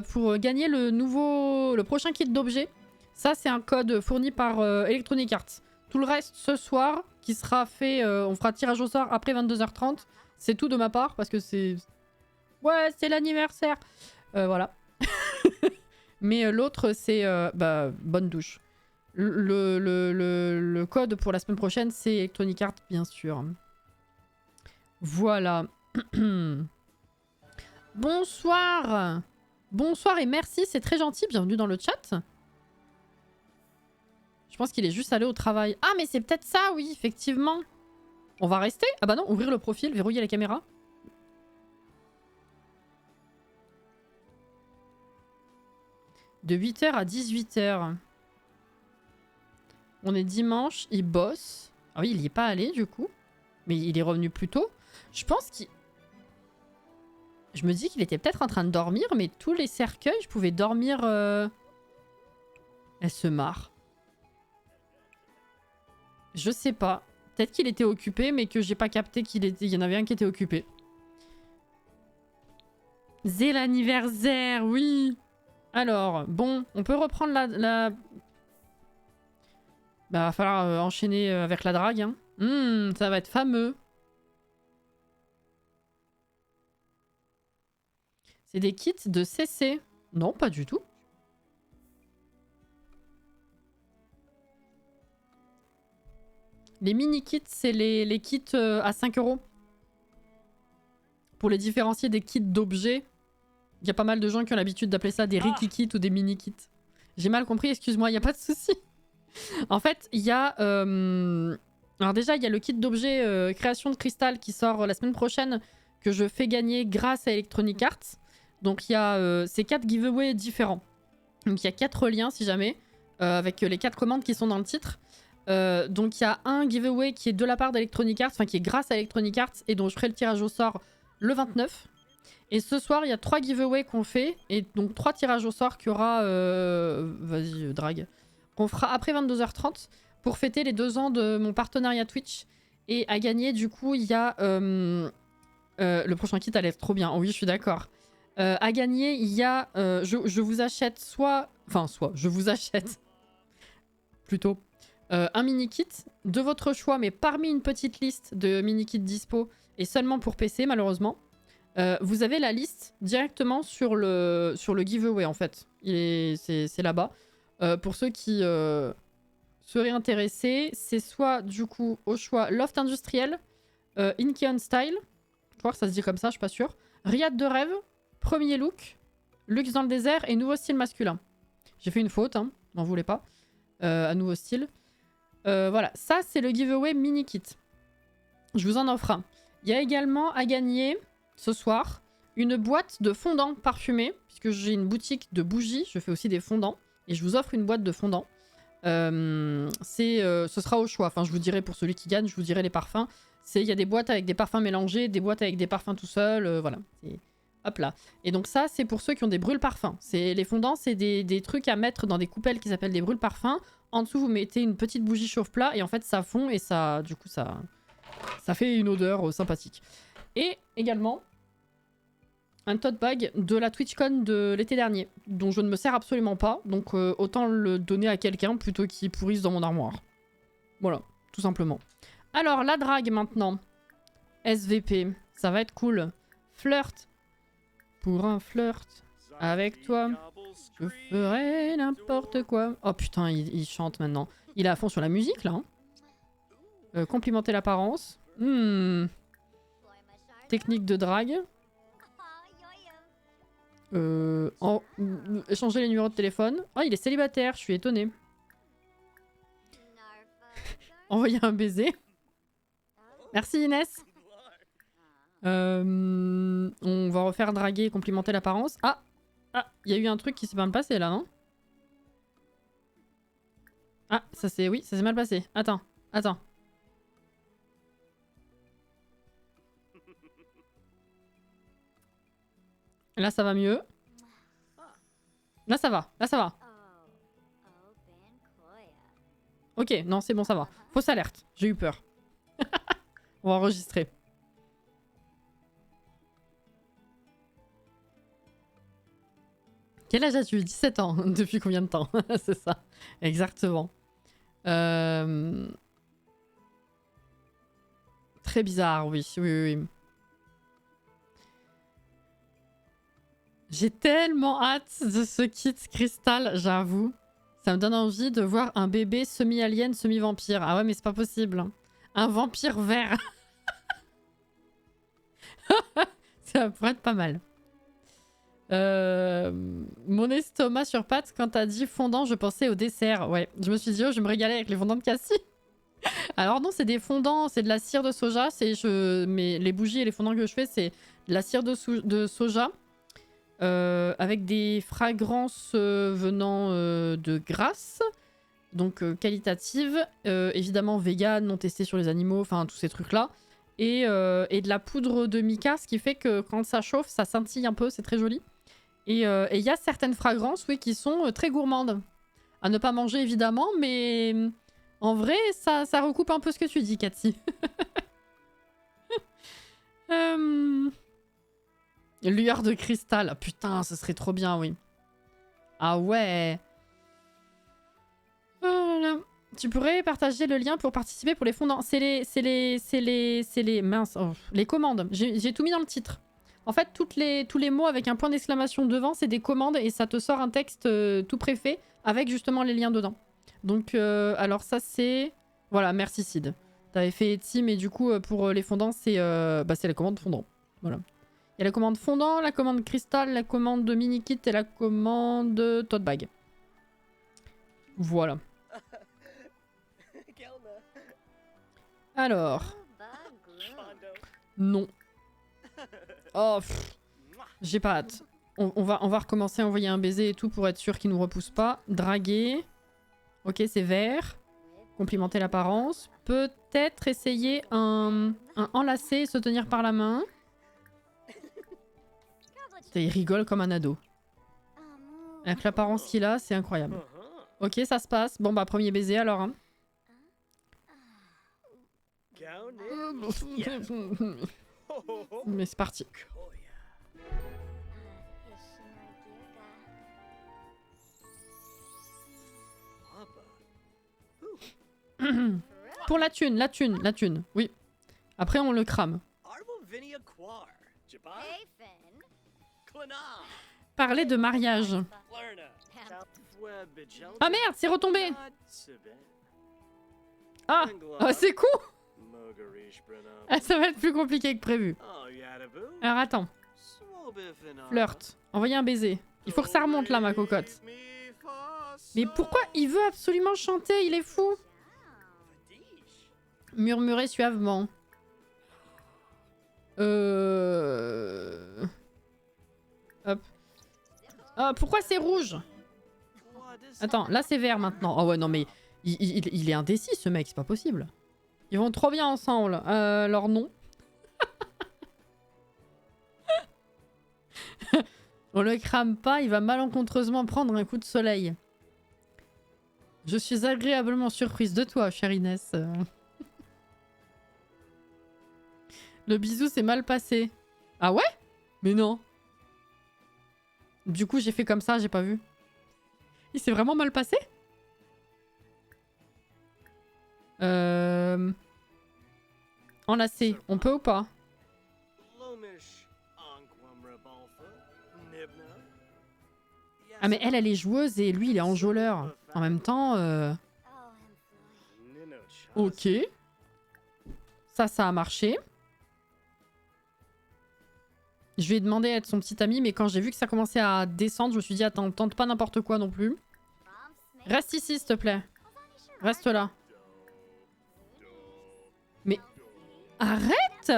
pour gagner le prochain kit d'objets. Ça, c'est un code fourni par Electronic Arts. Tout le reste, ce soir, qui sera fait, on fera tirage au sort après 22h30. C'est tout de ma part, parce que c'est... Ouais, c'est l'anniversaire. Voilà. Mais l'autre, c'est... bonne douche. Le code pour la semaine prochaine, c'est Electronic Arts, bien sûr. Voilà. Bonsoir. Bonsoir et merci, c'est très gentil. Bienvenue dans le chat. Je pense qu'il est juste allé au travail. Ah, mais c'est peut-être ça, oui, effectivement. On va rester? Ah bah non, ouvrir le profil, verrouiller la caméra. De 8h à 18h. On est dimanche, il bosse. Ah oui, il n'y est pas allé du coup. Mais il est revenu plus tôt. Je pense qu'il... Je me dis qu'il était peut-être en train de dormir, mais tous les cercueils, je pouvais dormir... Elle se marre. Je sais pas. Peut-être qu'il était occupé, mais que j'ai pas capté qu'il y en avait un qui était occupé. C'est l'anniversaire, oui. Alors, bon, on peut reprendre la... Bah, va falloir enchaîner avec la drague. Hein. Ça va être fameux. C'est des kits de CC. Non, pas du tout. Les mini-kits, c'est les kits à 5 €. Pour les différencier des kits d'objets. Il y a pas mal de gens qui ont l'habitude d'appeler ça des Ricky Kits ou des mini-kits. J'ai mal compris, excuse-moi, il n'y a pas de souci. En fait, il y a... Alors déjà, il y a le kit d'objets création de cristal qui sort la semaine prochaine, que je fais gagner grâce à Electronic Arts. Donc il y a ces 4 giveaways différents. Donc il y a 4 liens si jamais, avec les 4 commandes qui sont dans le titre. Donc il y a un giveaway qui est de la part d'Electronic Arts, enfin qui est grâce à Electronic Arts et dont je ferai le tirage au sort le 29. Et ce soir, il y a 3 giveaways qu'on fait, et donc 3 tirages au sort qu'il y aura... Vas-y, drague. Qu'on fera après 22h30 pour fêter les 2 ans de mon partenariat Twitch. Et à gagner, du coup, il y a... le prochain kit a l'air trop bien. Oh oui, je suis d'accord. À gagner, il y a... je vous achète soit... Enfin, je vous achète... Plutôt... un mini-kit de votre choix, mais parmi une petite liste de mini-kits dispo, et seulement pour PC, malheureusement. Vous avez la liste directement sur le giveaway, en fait. C'est là-bas. Pour ceux qui seraient intéressés, c'est soit, du coup, au choix Loft Industriel, Incheon Style, je crois que ça se dit comme ça, je suis pas sûre, Riad de rêve, Premier Look, Luxe dans le désert et Nouveau style masculin. J'ai fait une faute, hein, n'en voulez pas. À Nouveau style. Voilà, ça c'est le giveaway mini-kit. Je vous en offre un. Il y a également à gagner, ce soir, une boîte de fondant parfumé, puisque j'ai une boutique de bougies, je fais aussi des fondants, et je vous offre une boîte de fondant. Ce sera au choix, enfin je vous dirai pour celui qui gagne, je vous dirai les parfums. Il y a des boîtes avec des parfums mélangés, des boîtes avec des parfums tout seuls, voilà. Hop là. Et donc ça, c'est pour ceux qui ont des brûle-parfums. Les fondants, c'est des trucs à mettre dans des coupelles qui s'appellent des brûle-parfums. En dessous, vous mettez une petite bougie chauffe-plat et en fait, ça fond et ça, du coup, ça fait une odeur sympathique. Et également, un tote bag de la TwitchCon de l'été dernier, dont je ne me sers absolument pas. Donc autant le donner à quelqu'un plutôt qu'il pourrisse dans mon armoire. Voilà, tout simplement. Alors, la drague maintenant. SVP, ça va être cool. Flirt. Pour un flirt avec toi, je ferai n'importe quoi. Oh putain, il chante maintenant. Il est à fond sur la musique là. Hein. Complimenter l'apparence. Technique de drague. Échanger les numéros de téléphone. Oh, il est célibataire, je suis étonnée. Envoyer un baiser. Merci Inès. On va refaire draguer et complimenter l'apparence. Ah, il y a eu un truc qui s'est mal passé là, non? Ah, ça s'est mal passé. Attends. Là, ça va mieux. Là, ça va. Ok, non, c'est bon, ça va. Fausse alerte. J'ai eu peur. On va enregistrer. Quel âge as-tu? 17 ans. Depuis combien de temps? C'est ça. Exactement. Très bizarre, oui. Oui. J'ai tellement hâte de ce kit cristal, j'avoue. Ça me donne envie de voir un bébé semi-alien, semi-vampire. Ah ouais, mais c'est pas possible. Un vampire vert. Ça pourrait être pas mal. Mon estomac sur pattes, quand t'as dit fondant, je pensais au dessert. Ouais, je me suis dit, oh, je vais me régaler avec les fondants de Cassie. Alors non, c'est des fondants, c'est de la cire de soja. Mais les bougies et les fondants que je fais, c'est de la cire de soja. Avec des fragrances venant de Grasse, donc qualitatives, évidemment vegan, non testées sur les animaux, enfin tous ces trucs-là, et de la poudre de mica, ce qui fait que quand ça chauffe, ça scintille un peu, c'est très joli. Et il y a certaines fragrances, oui, qui sont très gourmandes. À ne pas manger, évidemment, mais en vrai, ça recoupe un peu ce que tu dis, Cathy. Lueur de cristal. Putain, ce serait trop bien, oui. Ah ouais. Voilà. Tu pourrais partager le lien pour participer pour les fondants. C'est les mince, oh, les commandes. J'ai tout mis dans le titre. En fait, tous les mots avec un point d'exclamation devant, c'est des commandes et ça te sort un texte tout préfet avec justement les liens dedans. Donc, alors ça c'est... Voilà, merci Sid. T'avais fait Etsy, mais du coup, pour les fondants, c'est la commande fondant. Voilà. Il y a la commande fondant, la commande cristal, la commande de mini kit et la commande tote bag. Voilà. Alors. Non. Oh, j'ai pas hâte. On va recommencer à envoyer un baiser et tout pour être sûr qu'il nous repousse pas. Draguer. Ok, c'est vert. Complimenter l'apparence. Peut-être essayer un enlacé et se tenir par la main. Il rigole comme un ado. Avec l'apparence qu'il a, c'est incroyable. Ok, ça se passe. Bon, bah, premier baiser alors. Hein. Mais c'est parti. Pour la thune. Oui. Après, on le crame. Parler de mariage. Ah merde, c'est retombé. Ah, c'est con. Ah, ça va être plus compliqué que prévu. Alors attends. Flirt. Envoyer un baiser. Il faut que ça remonte là, ma cocotte. Mais pourquoi il veut absolument chanter? Il est fou. Murmurer suavement. Hop. Ah, pourquoi c'est rouge? Attends, là c'est vert maintenant. Oh ouais, non mais il est indécis ce mec, c'est pas possible. Ils vont trop bien ensemble. Alors non. On le crame pas, il va malencontreusement prendre un coup de soleil. Je suis agréablement surprise de toi, chère Inès. Le bisou s'est mal passé. Ah ouais? Mais non. Du coup, j'ai fait comme ça, j'ai pas vu. Il s'est vraiment mal passé? Enlacé, on peut ou pas? Ah mais elle est joueuse et lui il est enjôleur. En même temps... Ok. Ça a marché. Je lui ai demandé à être son petit ami, mais quand j'ai vu que ça commençait à descendre, je me suis dit, attends, tente pas n'importe quoi non plus. Reste ici, s'il te plaît. Reste là. Mais... Arrête!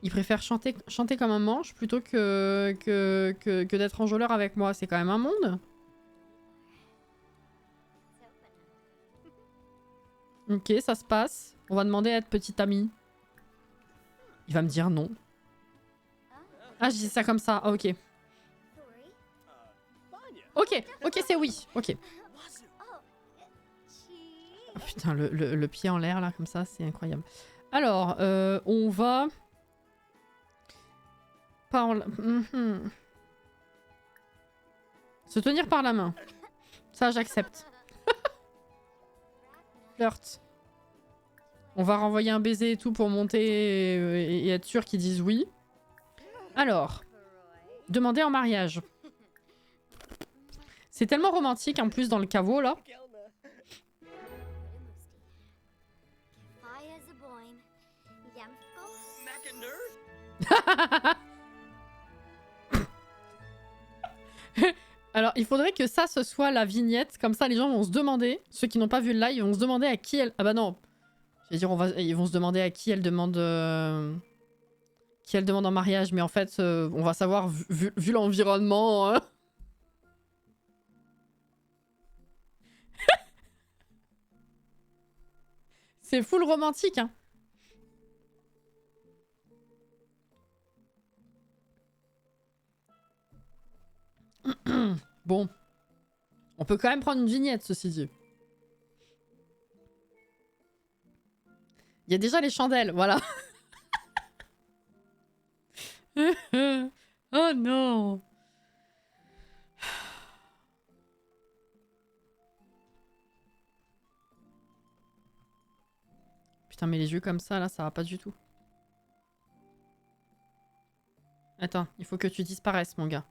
Il préfère chanter comme un manche plutôt que d'être enjôleur avec moi. C'est quand même un monde. Ok, ça se passe. On va demander à être petit ami. Il va me dire non. Ah, je dis ça comme ça. Ah, ok. Ok, c'est oui. Ok. Oh, putain, le pied en l'air, là, comme ça, c'est incroyable. Alors, on va... Pas en... Se tenir par la main. Ça, j'accepte. Flirt. On va renvoyer un baiser et tout pour monter et être sûr qu'ils disent oui. Alors, demander en mariage. C'est tellement romantique en plus dans le caveau là. Alors, il faudrait que ça, ce soit la vignette. Comme ça, les gens vont se demander, ceux qui n'ont pas vu le live, vont se demander à qui elle... Ah bah non. Je vais dire, ils vont se demander à qui elle demande... Qui elle demande en mariage. Mais en fait, on va savoir, vu l'environnement... Hein. C'est full romantique, hein. Bon. On peut quand même prendre une vignette, ceci dit. Il y a déjà les chandelles, voilà. Oh non. Putain, mais les yeux comme ça, là, ça va pas du tout. Attends, il faut que tu disparaisses, mon gars.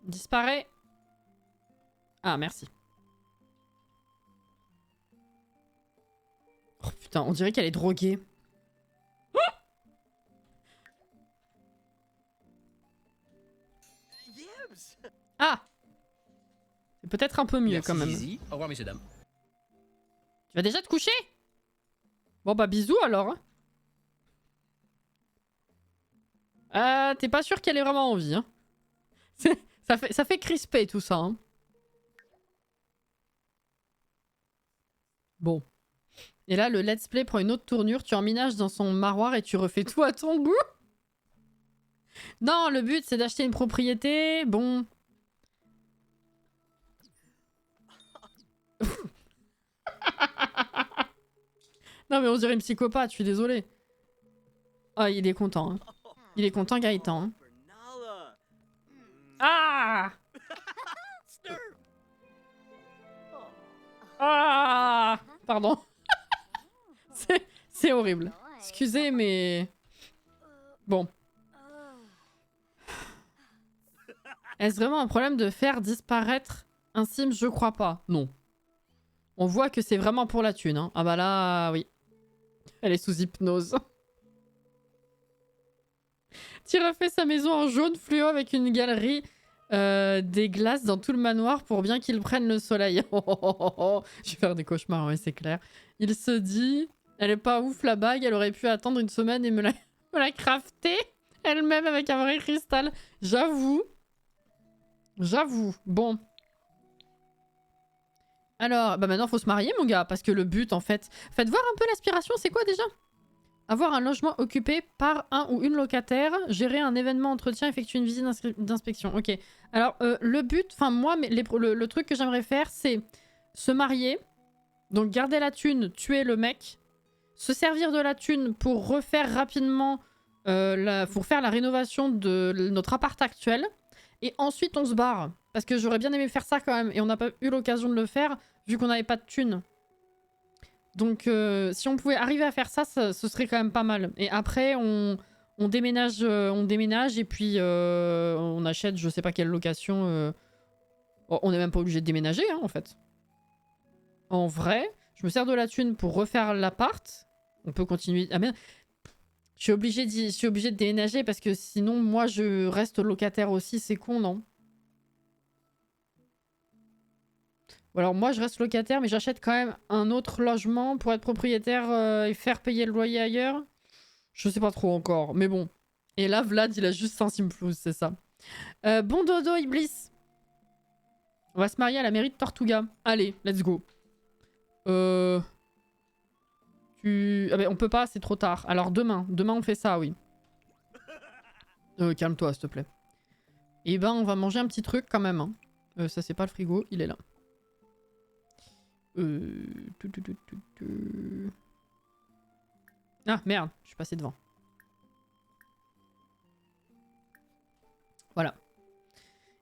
Disparaît. Ah, merci. Oh putain, on dirait qu'elle est droguée. Ah! C'est peut-être un peu mieux. Merci, quand même. Zizi. Au revoir, messieurs, dames. Tu vas déjà te coucher? Bon bah bisous alors. T'es pas sûr qu'elle ait vraiment envie, hein? ça fait crisper tout ça, hein. Bon. Et là, le let's play prend une autre tournure. Tu emménages dans son maroir et tu refais tout à ton goût. Non, le but, c'est d'acheter une propriété. Bon. Non, mais on dirait une psychopathe, je suis désolée. Ah, il est content. Hein. Il est content, Gaëtan. Hein. Ah! Ah! Pardon. C'est horrible. Excusez, mais... Bon. Est-ce vraiment un problème de faire disparaître un sim? Je crois pas. Non. On voit que c'est vraiment pour la thune. Hein. Ah bah là, oui. Elle est sous hypnose. Tu refais sa maison en jaune fluo avec une galerie des glaces dans tout le manoir pour bien qu'il prenne le soleil. Je vais faire des cauchemars, oui, c'est clair. Il se dit, elle est pas ouf la bague, elle aurait pu attendre une semaine et me la crafter elle-même avec un vrai cristal. J'avoue. J'avoue. Bon. Alors, bah maintenant faut se marier mon gars, parce que le but en fait... Faites voir un peu l'aspiration, c'est quoi déjà? Avoir un logement occupé par un ou une locataire, gérer un événement entretien, effectuer une visite d'inspection. Ok. Alors, le but, enfin moi, le truc que j'aimerais faire, c'est se marier, donc garder la thune, tuer le mec, se servir de la thune pour refaire rapidement, pour faire la rénovation de notre appart actuel, et ensuite on se barre. Parce que j'aurais bien aimé faire ça quand même, et on n'a pas eu l'occasion de le faire, vu qu'on n'avait pas de thune. Donc si on pouvait arriver à faire ça, ce serait quand même pas mal. Et après, on déménage et puis on achète je sais pas quelle location. On n'est même pas obligé de déménager, hein, en fait. En vrai, je me sers de la thune pour refaire l'appart. On peut continuer... Ah merde. Je suis obligée de déménager parce que sinon, moi, je reste locataire aussi. C'est con, non? Ou alors moi je reste locataire mais j'achète quand même un autre logement pour être propriétaire et faire payer le loyer ailleurs. Je sais pas trop encore, mais bon. Et là Vlad il a juste un simflouz, c'est ça. Bon dodo Iblis. On va se marier à la mairie de Tortuga. Allez, let's go. Ah ben on peut pas, c'est trop tard. Alors demain on fait ça, oui. Calme-toi s'il te plaît. Et ben on va manger un petit truc quand même. Hein. Ça c'est pas le frigo, il est là. Ah merde, je suis passé devant.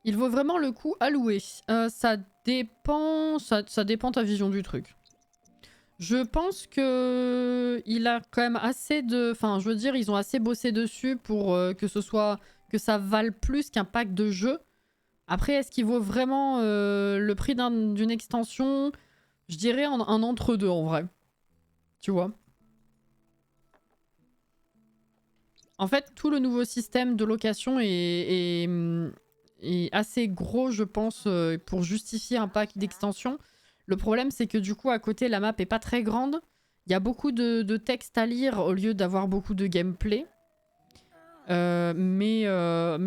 Il vaut vraiment le coup à louer. Ça dépend de ta vision du truc. Je pense que il a quand même assez de... Enfin, je veux dire, ils ont assez bossé dessus pour que ça vale plus qu'un pack de jeux. Après, est-ce qu'il vaut vraiment le prix d'une extension? Je dirais un entre-deux en vrai. Tu vois? En fait, tout le nouveau système de location est assez gros, je pense, pour justifier un pack d'extension. Le problème, c'est que du coup, à côté, la map est pas très grande. Il y a beaucoup de texte à lire au lieu d'avoir beaucoup de gameplay. Mais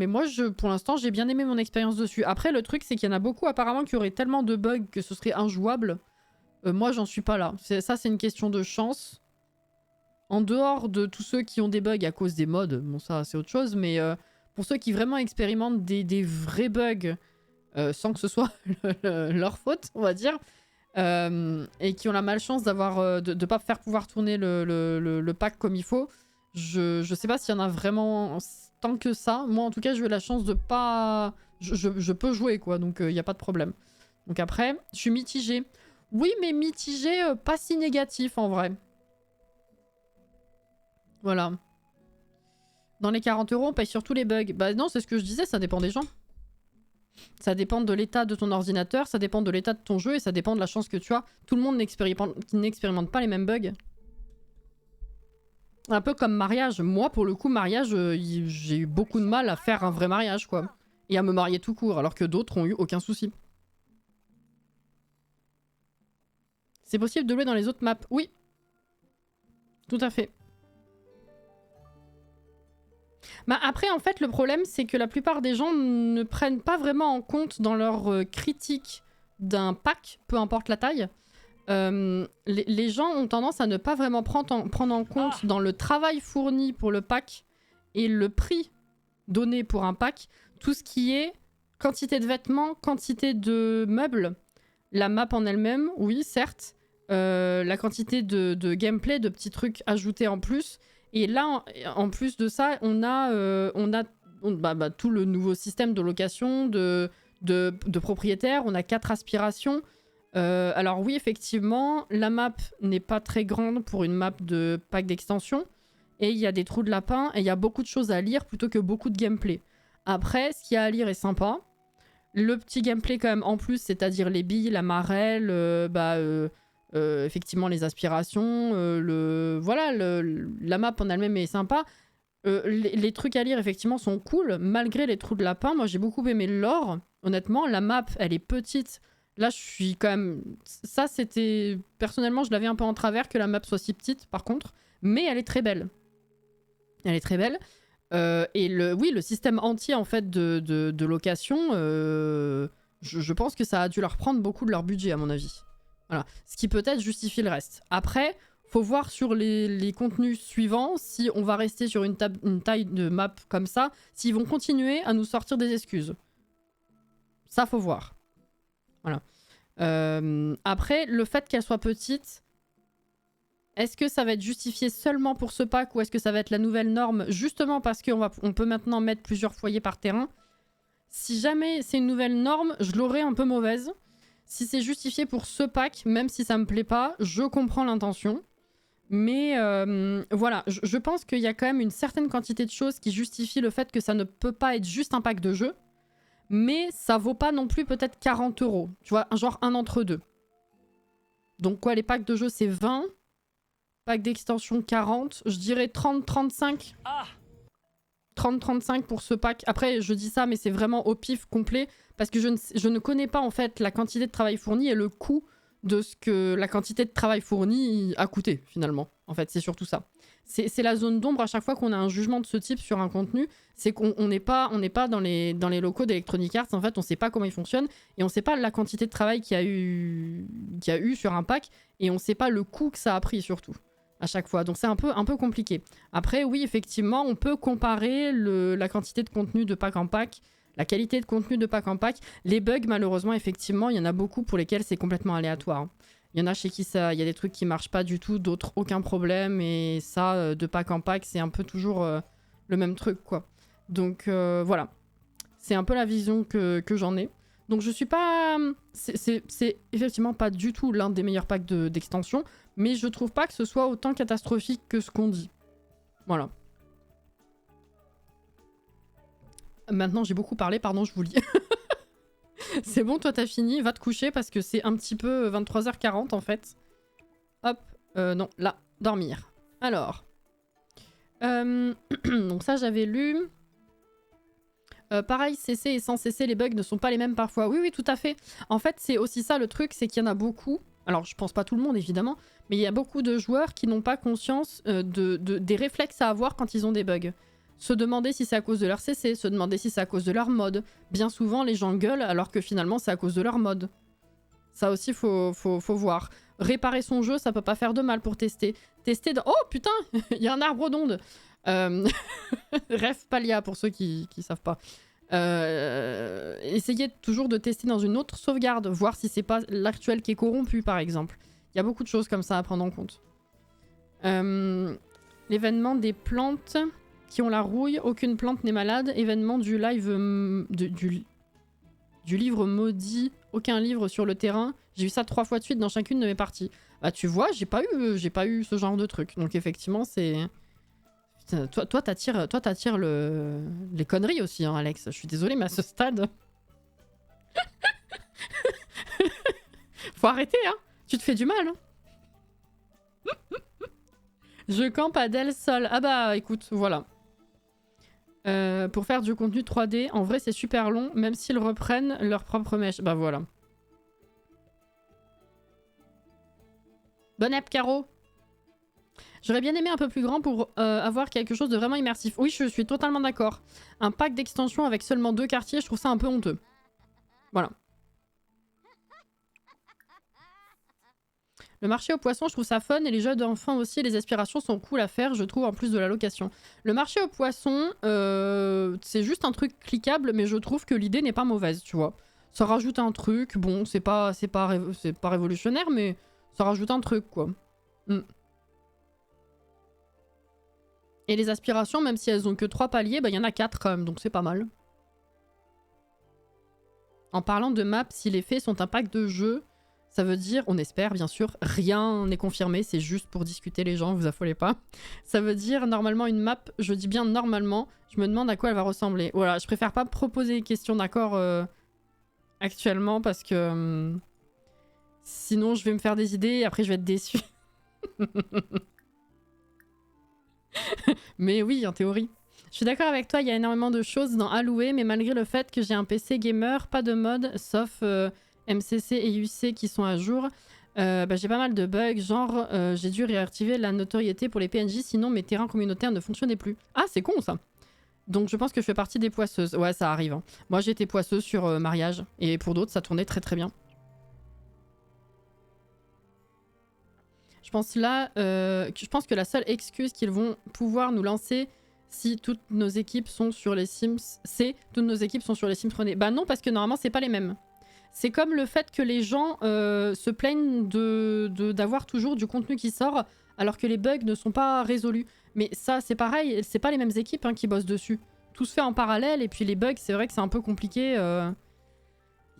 moi, pour l'instant, j'ai bien aimé mon expérience dessus. Après, le truc, c'est qu'il y en a beaucoup apparemment qui auraient tellement de bugs que ce serait injouable. Moi, j'en suis pas là. Ça, c'est une question de chance. En dehors de tous ceux qui ont des bugs à cause des mods, bon ça c'est autre chose, mais pour ceux qui vraiment expérimentent des vrais bugs sans que ce soit leur faute, on va dire, et qui ont la malchance d'avoir de pas faire pouvoir tourner le pack comme il faut, je sais pas s'il y en a vraiment tant que ça. Moi en tout cas j'ai eu la chance de pas... Je peux jouer quoi, donc il n'y a pas de problème. Donc après, je suis mitigée. Oui mais mitigée pas si négatif en vrai. Voilà. Dans les 40 €, on paye sur tous les bugs. Bah non, c'est ce que je disais, ça dépend des gens. Ça dépend de l'état de ton ordinateur, ça dépend de l'état de ton jeu et ça dépend de la chance que tu as. Tout le monde n'expérimente pas les mêmes bugs. Un peu comme mariage. Moi, pour le coup, mariage, j'ai eu beaucoup de mal à faire un vrai mariage, quoi. Et à me marier tout court, alors que d'autres ont eu aucun souci. C'est possible de louer dans les autres maps. Oui. Tout à fait. Bah après, en fait, le problème, c'est que la plupart des gens ne prennent pas vraiment en compte dans leur critique d'un pack, peu importe la taille. Les gens ont tendance à ne pas vraiment prendre en compte dans le travail fourni pour le pack et le prix donné pour un pack, tout ce qui est quantité de vêtements, quantité de meubles, la map en elle-même, oui, certes, la quantité de gameplay, de petits trucs ajoutés en plus. Et là, en plus de ça, on a tout le nouveau système de location, de propriétaires. On a 4 aspirations. Alors oui, effectivement, la map n'est pas très grande pour une map de pack d'extension. Et il y a des trous de lapin et il y a beaucoup de choses à lire plutôt que beaucoup de gameplay. Après, ce qu'il y a à lire est sympa. Le petit gameplay quand même en plus, c'est-à-dire les billes, la marelle, effectivement les aspirations, la map en elle-même est sympa. Les trucs à lire effectivement sont cool, malgré les trous de lapin. Moi j'ai beaucoup aimé le lore. Honnêtement, la map elle est petite. Là je suis quand même... Ça c'était... Personnellement je l'avais un peu en travers que la map soit si petite par contre. Mais elle est très belle. Elle est très belle. Et le système entier en fait de location, je pense que ça a dû leur prendre beaucoup de leur budget à mon avis. Voilà. Ce qui peut-être justifie le reste. Après, faut voir sur les contenus suivants si on va rester sur une taille de map comme ça, s'ils vont continuer à nous sortir des excuses. Ça, faut voir. Voilà. Après, le fait qu'elle soit petite, est-ce que ça va être justifié seulement pour ce pack ou est-ce que ça va être la nouvelle norme justement parce qu'on peut maintenant mettre plusieurs foyers par terrain? Si jamais c'est une nouvelle norme, je l'aurais un peu mauvaise. Si c'est justifié pour ce pack, même si ça me plaît pas, je comprends l'intention. Mais voilà, je pense qu'il y a quand même une certaine quantité de choses qui justifient le fait que ça ne peut pas être juste un pack de jeu. Mais ça vaut pas non plus peut-être 40 €. Tu vois, genre un entre deux. Donc quoi, les packs de jeu c'est 20. Pack d'extension 40. Je dirais 30-35. 30-35 pour ce pack. Après, je dis ça, mais c'est vraiment au pif complet. Parce que je ne connais pas en fait la quantité de travail fourni et le coût de ce que la quantité de travail fourni a coûté finalement. En fait, c'est surtout ça. C'est la zone d'ombre à chaque fois qu'on a un jugement de ce type sur un contenu. C'est qu'on n'est pas dans les locaux d'Electronic Arts. En fait, on ne sait pas comment ils fonctionnent et on ne sait pas la quantité de travail qu'il y a eu sur un pack et on ne sait pas le coût que ça a pris surtout. À chaque fois. Donc c'est un peu compliqué. Après, oui, effectivement, on peut comparer la quantité de contenu de pack en pack, la qualité de contenu de pack en pack. Les bugs, malheureusement, effectivement, il y en a beaucoup pour lesquels c'est complètement aléatoire. Il y en a chez qui il y a des trucs qui marchent pas du tout, d'autres aucun problème. Et ça, de pack en pack, c'est un peu toujours le même truc, quoi. Donc voilà. C'est un peu la vision que j'en ai. Donc je suis pas... C'est effectivement pas du tout l'un des meilleurs packs d'extension, mais je trouve pas que ce soit autant catastrophique que ce qu'on dit. Voilà. Maintenant j'ai beaucoup parlé, pardon, je vous lis. C'est bon, toi t'as fini, va te coucher parce que c'est un petit peu 23h40 en fait. Hop, non, là, dormir. Alors. Donc ça j'avais lu... pareil, CC et sans CC, les bugs ne sont pas les mêmes parfois. Oui, oui, tout à fait. En fait, c'est aussi ça le truc, c'est qu'il y en a beaucoup. Alors, je pense pas tout le monde, évidemment, mais il y a beaucoup de joueurs qui n'ont pas conscience des réflexes à avoir quand ils ont des bugs. Se demander si c'est à cause de leur CC, se demander si c'est à cause de leur mode. Bien souvent, les gens gueulent alors que finalement, c'est à cause de leur mode. Ça aussi, faut voir. Réparer son jeu, ça peut pas faire de mal pour tester. Tester dans... Oh, putain, il y a un arbre d'onde. Ref Palia pour ceux qui savent pas. Essayez toujours de tester dans une autre sauvegarde, voir si c'est pas l'actuel qui est corrompu par exemple. Il y a beaucoup de choses comme ça à prendre en compte. L'événement des plantes qui ont la rouille, aucune plante n'est malade. Événement du live du livre maudit, aucun livre sur le terrain. J'ai vu ça 3 fois de suite dans chacune de mes parties. Bah tu vois, j'ai pas eu ce genre de truc. Donc effectivement c'est... Toi t'attires les conneries aussi, hein, Alex. Je suis désolée, mais à ce stade... Faut arrêter, hein. Tu te fais du mal, hein. Je campe à Del Sol. Ah bah, écoute, voilà. Pour faire du contenu 3D, en vrai, c'est super long, même s'ils reprennent leur propre mèche. Bah voilà. Bonne app, Caro. J'aurais bien aimé un peu plus grand pour avoir quelque chose de vraiment immersif. Oui, je suis totalement d'accord. Un pack d'extension avec seulement 2 quartiers, je trouve ça un peu honteux. Voilà. Le marché aux poissons, je trouve ça fun. Et les jeux d'enfants aussi, les aspirations sont cool à faire, je trouve, en plus de la location. Le marché aux poissons, c'est juste un truc cliquable, mais je trouve que l'idée n'est pas mauvaise, tu vois. Ça rajoute un truc, bon, c'est pas révolutionnaire, mais ça rajoute un truc, quoi. Et les aspirations, même si elles ont que 3 paliers, bah y en a 4 quand même, donc c'est pas mal. En parlant de maps, si les faits sont un pack de jeux, ça veut dire, on espère bien sûr, rien n'est confirmé, c'est juste pour discuter les gens, vous affolez pas. Ça veut dire normalement une map, je dis bien normalement, je me demande à quoi elle va ressembler. Voilà, je préfère pas proposer des questions d'accord actuellement parce que sinon je vais me faire des idées et après je vais être déçue. Mais oui, en théorie. Je suis d'accord avec toi, il y a énormément de choses dans Alloué, mais malgré le fait que j'ai un PC gamer, pas de mode, sauf MCC et UC qui sont à jour, j'ai pas mal de bugs, genre j'ai dû réactiver la notoriété pour les PNJ, sinon mes terrains communautaires ne fonctionnaient plus. Ah, c'est con ça. Donc je pense que je fais partie des poisseuses. Ouais, ça arrive. Hein. Moi j'étais poisseuse sur mariage, et pour d'autres ça tournait très très bien. Je pense que la seule excuse qu'ils vont pouvoir nous lancer si toutes nos équipes sont sur les Sims, c'est toutes nos équipes sont sur les Sims 3D. Bah non, parce que normalement c'est pas les mêmes. C'est comme le fait que les gens se plaignent d'avoir toujours du contenu qui sort alors que les bugs ne sont pas résolus. Mais ça c'est pareil, c'est pas les mêmes équipes hein, qui bossent dessus. Tout se fait en parallèle et puis les bugs c'est vrai que c'est un peu compliqué.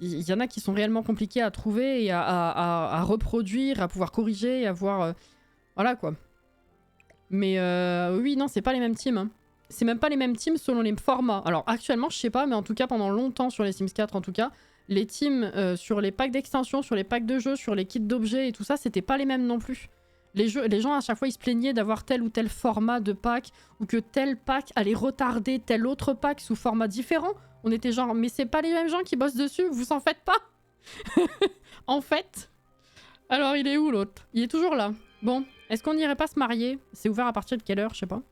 Il y en a qui sont réellement compliqués à trouver et à reproduire, à pouvoir corriger, à voir... voilà quoi. Mais oui, non, c'est pas les mêmes teams. Hein. C'est même pas les mêmes teams selon les formats. Alors actuellement, je sais pas, mais en tout cas, pendant longtemps sur les Sims 4, en tout cas, les teams sur les packs d'extension, sur les packs de jeux, sur les kits d'objets et tout ça, c'était pas les mêmes non plus. Les gens, à chaque fois, ils se plaignaient d'avoir tel ou tel format de pack ou que tel pack allait retarder tel autre pack sous format différent. On était genre, mais c'est pas les mêmes gens qui bossent dessus, vous en faites pas. En fait. Alors, il est où l'autre? Il est toujours là. Bon, est-ce qu'on n'irait pas se marier? C'est ouvert à partir de quelle heure? Je sais pas.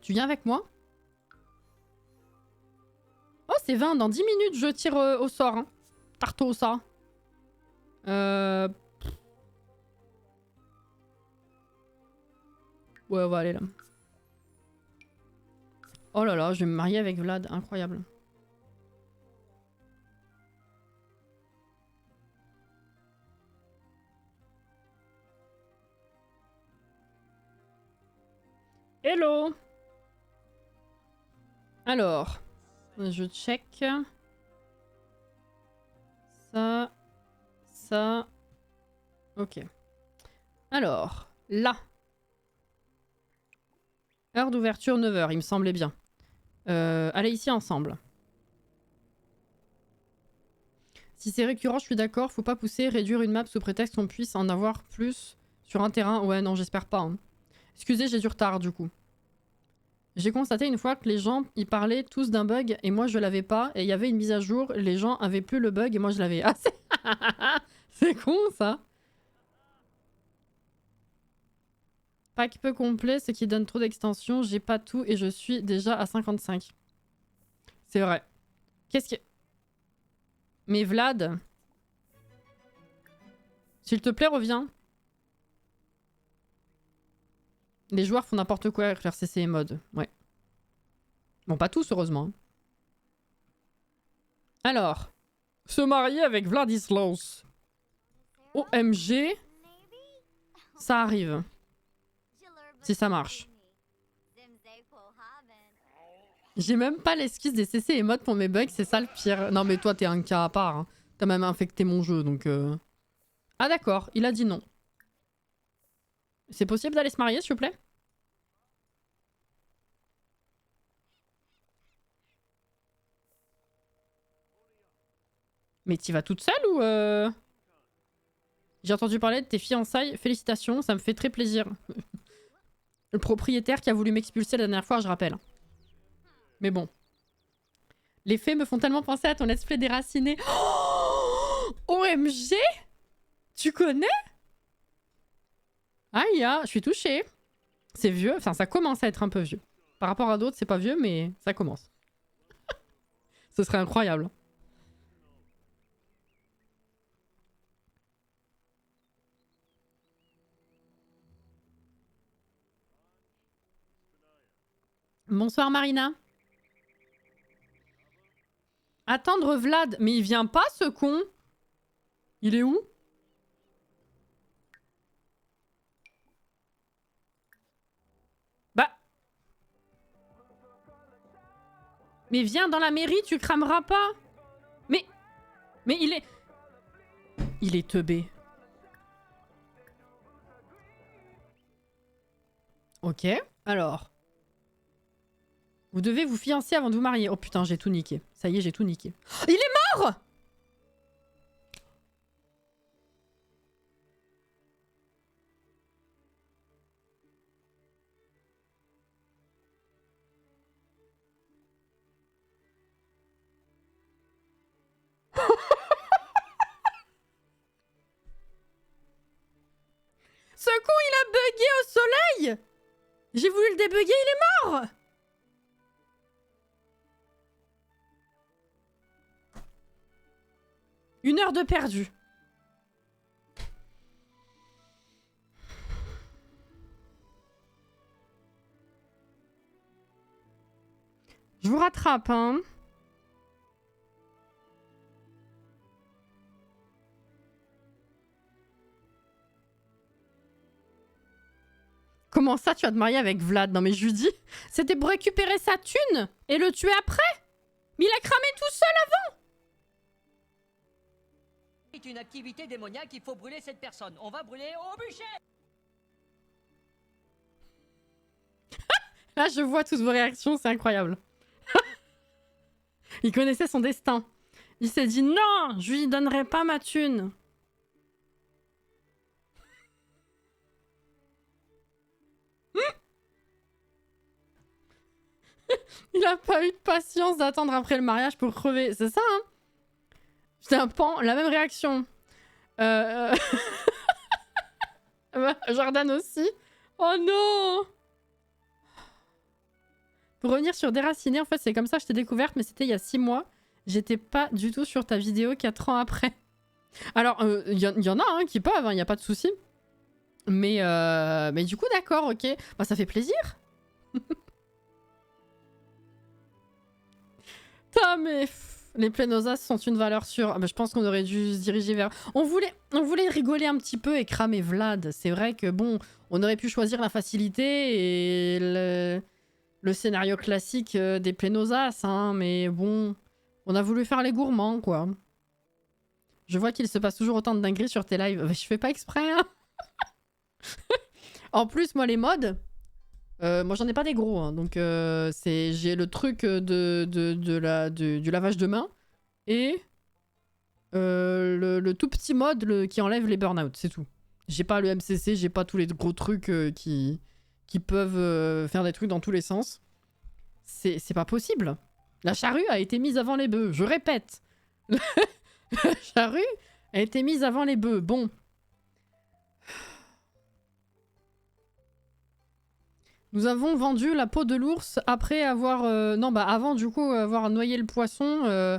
Tu viens avec moi? Oh, c'est 20. Dans 10 minutes, je tire au sort. Hein. Tarto, ça. Ouais, on va aller là. Oh là là, je vais me marier avec Vlad. Incroyable. Hello. Alors. Je check. Ça. Ok. Alors, là. Heure d'ouverture 9h, il me semblait bien. Allez ici ensemble. Si c'est récurrent, je suis d'accord, faut pas pousser, réduire une map sous prétexte qu'on puisse en avoir plus sur un terrain. Ouais, non, j'espère pas. Hein. Excusez, j'ai du retard du coup. J'ai constaté une fois que les gens, ils parlaient tous d'un bug et moi je l'avais pas. Et il y avait une mise à jour, les gens avaient plus le bug et moi je l'avais. Ah, c'est con ça. Pack peu complet, ce qui donne trop d'extensions. J'ai pas tout et je suis déjà à 55. C'est vrai. Qu'est-ce que... Mais Vlad... S'il te plaît, reviens. Les joueurs font n'importe quoi avec leur CC et mode. Ouais. Bon, pas tous, heureusement. Alors. Se marier avec Vladislaus. OMG. Ça arrive. Si ça marche. J'ai même pas l'esquisse des CC et modes pour mes bugs, c'est ça le pire. Non mais toi t'es un cas à part. Hein. T'as même infecté mon jeu donc... Ah d'accord, il a dit non. C'est possible d'aller se marier s'il vous plaît? Mais t'y vas toute seule ou J'ai entendu parler de tes fiançailles, félicitations, ça me fait très plaisir. Le propriétaire qui a voulu m'expulser la dernière fois, je rappelle. Mais bon. Les faits me font tellement penser à ton let's play déraciné. Oh OMG. Tu connais? Aïe, je suis touchée. C'est vieux, enfin ça commence à être un peu vieux. Par rapport à d'autres, c'est pas vieux, mais ça commence. Ce serait incroyable. Bonsoir Marina. Attendre Vlad. Mais il vient pas ce con. Il est où? Bah. Mais viens dans la mairie, tu crameras pas. Mais il est... Il est teubé. Ok, alors... Vous devez vous fiancer avant de vous marier. Oh putain, j'ai tout niqué. Ça y est, j'ai tout niqué. Il est mort! Ce con, il a bugué au soleil! J'ai voulu le débugger, il est mort! Une heure de perdu. Je vous rattrape, hein. Comment ça, tu vas te marier avec Vlad? Non mais je lui dis, c'était pour récupérer sa thune et le tuer après. Mais il a cramé tout seul avant. C'est une activité démoniaque, il faut brûler cette personne. On va brûler au bûcher. Là, je vois toutes vos réactions, c'est incroyable. Il connaissait son destin. Il s'est dit non, je lui donnerai pas ma thune. Il a pas eu de patience d'attendre après le mariage pour crever. C'est ça, hein? J'étais un pan, la même réaction. Jordan aussi. Oh non! Pour revenir sur Déraciné, en fait, c'est comme ça que je t'ai découverte, mais c'était il y a 6 mois. J'étais pas du tout sur ta vidéo 4 ans après. Alors, il y en a hein, qui peuvent, il n'y a pas de souci. Mais du coup, d'accord, ok. Bah, ça fait plaisir. Putain, mais... Les Plenosas sont une valeur sûre. Ah bah, je pense qu'on aurait dû se diriger vers... On voulait rigoler un petit peu et cramer Vlad. C'est vrai que, bon, on aurait pu choisir la facilité et le scénario classique des Plénosas, hein, mais bon, on a voulu faire les gourmands, quoi. Je vois qu'il se passe toujours autant de dingueries sur tes lives. Je fais pas exprès, hein. En plus, moi, les mods, moi, j'en ai pas des gros, hein, donc j'ai le truc du lavage de main et le tout petit mode qui enlève les burn-out, c'est tout. J'ai pas le MCC, j'ai pas tous les gros trucs qui peuvent faire des trucs dans tous les sens. C'est pas possible. La charrue a été mise avant les bœufs, je répète. La charrue a été mise avant les bœufs. Bon. Nous avons vendu la peau de l'ours après avoir... avant du coup avoir noyé le poisson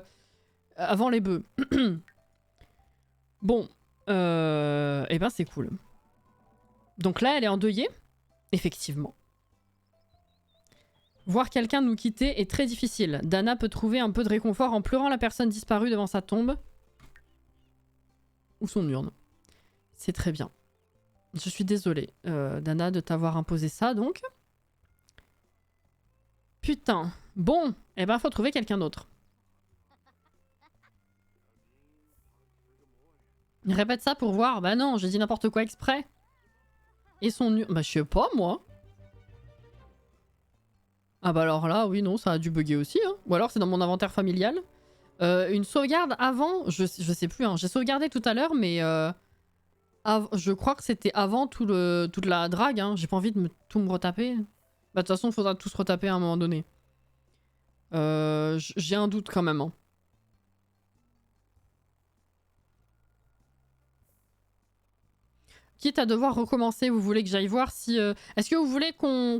avant les bœufs. Bon. Eh ben c'est cool. Donc là, elle est endeuillée. Effectivement. Voir quelqu'un nous quitter est très difficile. Dana peut trouver un peu de réconfort en pleurant la personne disparue devant sa tombe. Ou son urne. C'est très bien. Je suis désolée, Dana, de t'avoir imposé ça, donc. Putain. Bon, eh ben faut trouver quelqu'un d'autre. Répète ça pour voir. Bah non, j'ai dit n'importe quoi exprès. Et son urne... Bah je sais pas, moi. Ah bah alors là, oui, non, ça a dû bugger aussi. Hein. Ou alors c'est dans mon inventaire familial. Une sauvegarde avant, je sais plus, hein. J'ai sauvegardé tout à l'heure, mais je crois que c'était avant toute la drague. Hein. J'ai pas envie de tout me retaper. Bah de toute façon, il faudra tout se retaper à un moment donné. J'ai un doute quand même. Hein. Quitte à devoir recommencer, vous voulez que j'aille voir si... Est-ce que vous voulez qu'on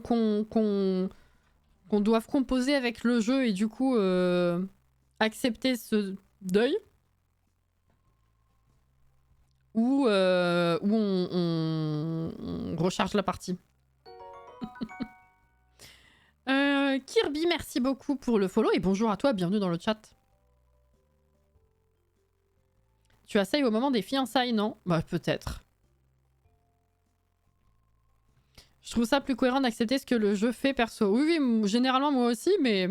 doive composer avec le jeu et du coup accepter ce deuil, ou on recharge la partie. Kirby, merci beaucoup pour le follow et bonjour à toi, bienvenue dans le chat. Tu as save au moment des fiançailles, non? Bah peut-être. Je trouve ça plus cohérent d'accepter ce que le jeu fait perso. Oui, oui, généralement moi aussi, mais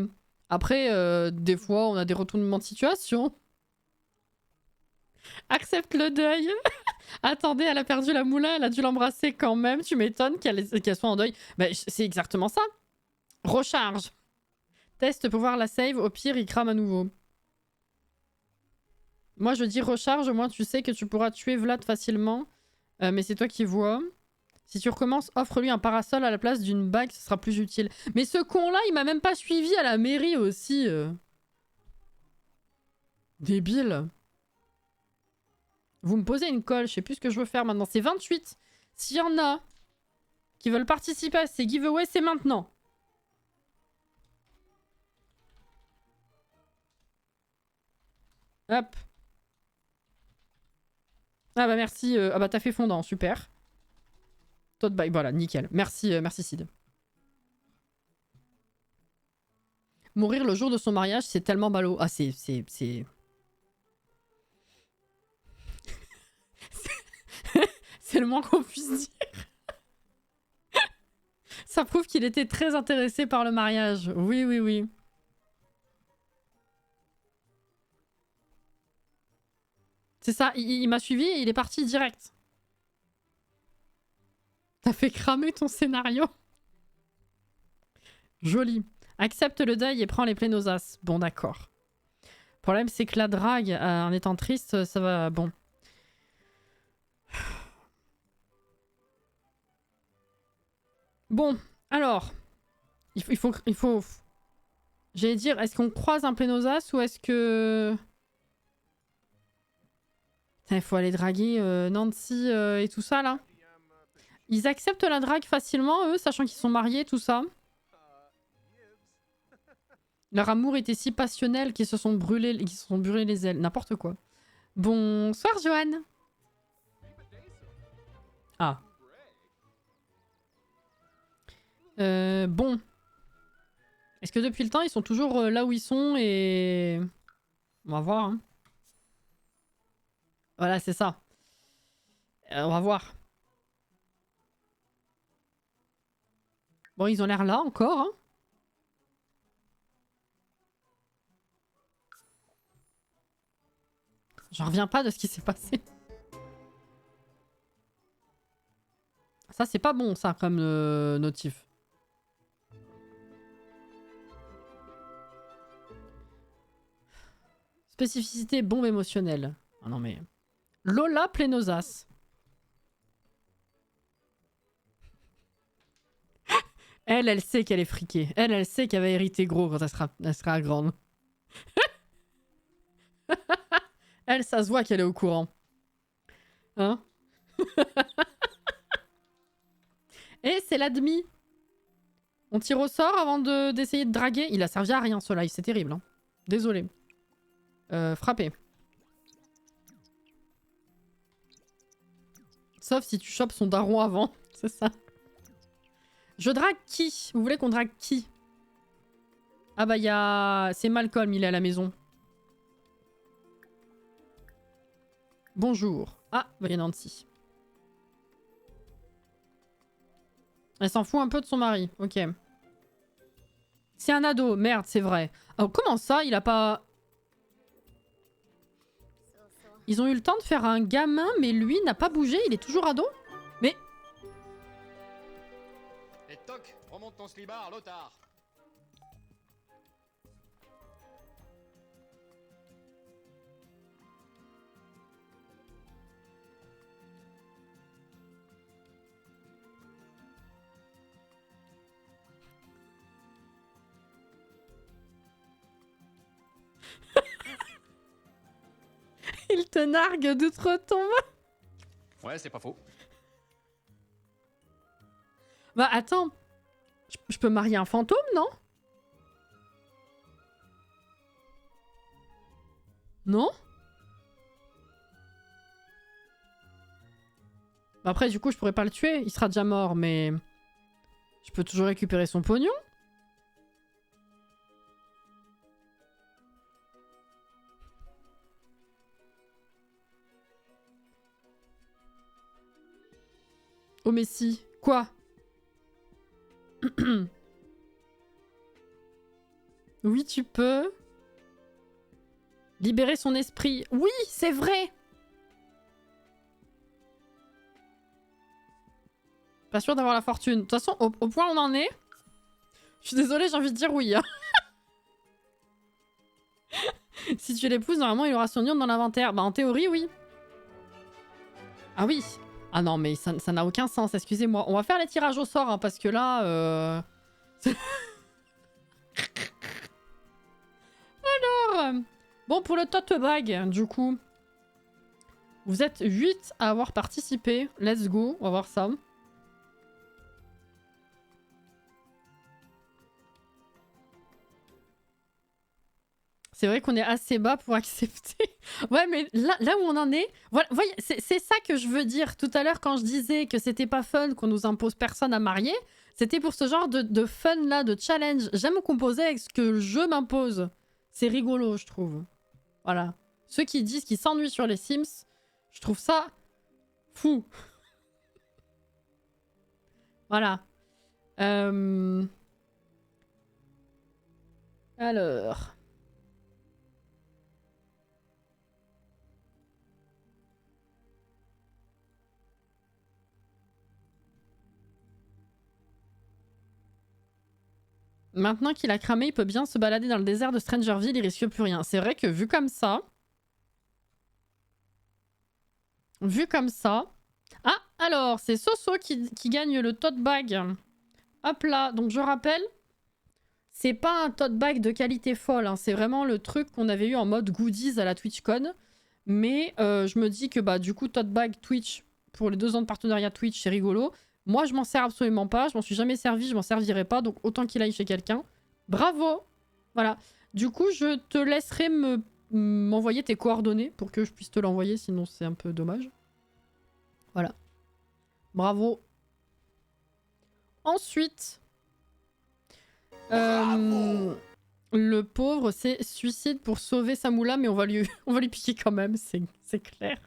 après, des fois, on a des retournements de situation. Accepte le deuil. Attendez, elle a perdu la moulin, elle a dû l'embrasser quand même. Tu m'étonnes qu'elle soit en deuil. Bah, c'est exactement ça. Recharge. Teste pour voir la save. Au pire, il crame à nouveau. Moi, je dis recharge. Au moins, tu sais que tu pourras tuer Vlad facilement. Mais c'est toi qui vois. Si tu recommences, offre-lui un parasol à la place d'une bague, ce sera plus utile. Mais ce con-là, il m'a même pas suivi à la mairie aussi. Débile. Vous me posez une colle, je sais plus ce que je veux faire maintenant. C'est 28. S'il y en a qui veulent participer à ces giveaways, c'est maintenant. Hop. Ah bah merci. Ah bah t'as fait fondant, super. Tote bag, voilà, nickel. Merci, merci Sid. Mourir le jour de son mariage, c'est tellement ballot. Ah, c'est... C'est le moins qu'on puisse dire. Ça prouve qu'il était très intéressé par le mariage. Oui, oui, oui. C'est ça, il m'a suivi et il est parti direct. T'as fait cramer ton scénario. Joli. Accepte le deuil et prends les plénosas. Bon, d'accord. Le problème, c'est que la drague, en étant triste, ça va... Bon. Bon, alors. Il faut... J'allais dire, est-ce qu'on croise un plénosas ou est-ce que... Il faut aller draguer Nancy et tout ça, là. Ils acceptent la drague facilement, eux, sachant qu'ils sont mariés, tout ça. Leur amour était si passionnel qu'ils se sont brûlés les ailes. N'importe quoi. Bonsoir, Joanne. Ah. Bon. Est-ce que depuis le temps, ils sont toujours là où ils sont et... On va voir, hein. Voilà, c'est ça. On va voir. Bon, ils ont l'air là encore, hein. J'en reviens pas de ce qui s'est passé. Ça, c'est pas bon, ça, comme notif. Spécificité bombe émotionnelle. Ah non, mais... Lola Plenosas. Elle sait qu'elle est friquée. Elle sait qu'elle va hériter gros quand elle sera grande. Elle, ça se voit qu'elle est au courant. Hein? Et c'est l'admi. On tire au sort avant d'essayer de draguer. Il a servi à rien, ce live. C'est terrible. Hein. Désolé. Frapper. Sauf si tu chopes son daron avant. C'est ça. Je drague qui? Vous voulez qu'on drague qui? Ah bah c'est Malcolm, il est à la maison. Bonjour. Ah, bah il y a Nancy. Elle s'en fout un peu de son mari. Ok. C'est un ado. Merde, c'est vrai. Oh, comment ça, il a pas... Ils ont eu le temps de faire un gamin, mais lui n'a pas bougé, il est toujours ado? Mais... Et toc, remonte ton slibard, Lothar. Il te nargue d'outre-tombe. Ouais, c'est pas faux. Bah attends. Je peux marier un fantôme, non? Non? Bah après, du coup, je pourrais pas le tuer. Il sera déjà mort, mais... Je peux toujours récupérer son pognon. Oh mais si. Quoi? Oui, tu peux. Libérer son esprit. Oui, c'est vrai. Pas sûr d'avoir la fortune. De toute façon, au point où on en est... Je suis désolée, j'ai envie de dire oui. Hein. Si tu l'épouses, normalement, il aura son nom dans l'inventaire. Bah en théorie, oui. Ah oui. Ah non, mais ça n'a aucun sens, excusez-moi. On va faire les tirages au sort, hein, parce que là... Alors... Bon, pour le tote bag, du coup... Vous êtes 8 à avoir participé. Let's go, on va voir ça. C'est vrai qu'on est assez bas pour accepter. Ouais, mais là où on en est... Voilà, voyez, c'est ça que je veux dire. Tout à l'heure, quand je disais que c'était pas fun, qu'on nous impose personne à marier, c'était pour ce genre de fun-là, de challenge. J'aime composer avec ce que le jeu m'impose. C'est rigolo, je trouve. Voilà. Ceux qui disent qu'ils s'ennuient sur les Sims, je trouve ça fou. Voilà. Alors... Maintenant qu'il a cramé, il peut bien se balader dans le désert de Strangerville, il risque plus rien. C'est vrai que vu comme ça... Vu comme ça... Ah, alors, c'est Soso qui gagne le tote bag. Hop là, donc je rappelle, c'est pas un tote bag de qualité folle, hein. C'est vraiment le truc qu'on avait eu en mode goodies à la TwitchCon. Mais je me dis que bah du coup, tote bag Twitch, pour les 2 ans de partenariat Twitch, c'est rigolo. Moi, je m'en sers absolument pas. Je m'en suis jamais servi, je m'en servirai pas. Donc, autant qu'il aille chez quelqu'un. Bravo! Voilà. Du coup, je te laisserai m'envoyer tes coordonnées pour que je puisse te l'envoyer. Sinon, c'est un peu dommage. Voilà. Bravo. Ensuite... le pauvre, c'est suicide pour sauver sa moula, mais on va lui piquer quand même. C'est clair.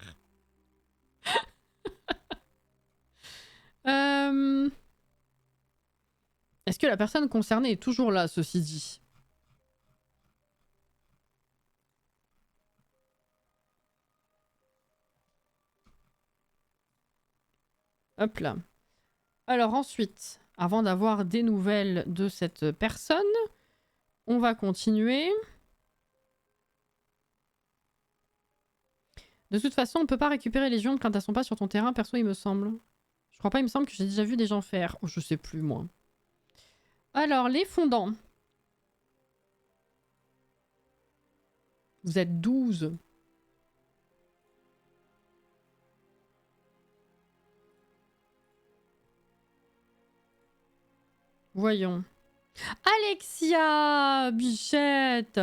Est-ce que la personne concernée est toujours là, ceci dit? Hop là. Alors ensuite, avant d'avoir des nouvelles de cette personne, on va continuer. De toute façon, on peut pas récupérer les jaunes quand elles sont pas sur ton terrain, perso, il me semble. Je crois pas, il me semble que j'ai déjà vu des gens faire. Oh, je sais plus, moi. Alors, les fondants. Vous êtes 12. Voyons. Alexia Bichette.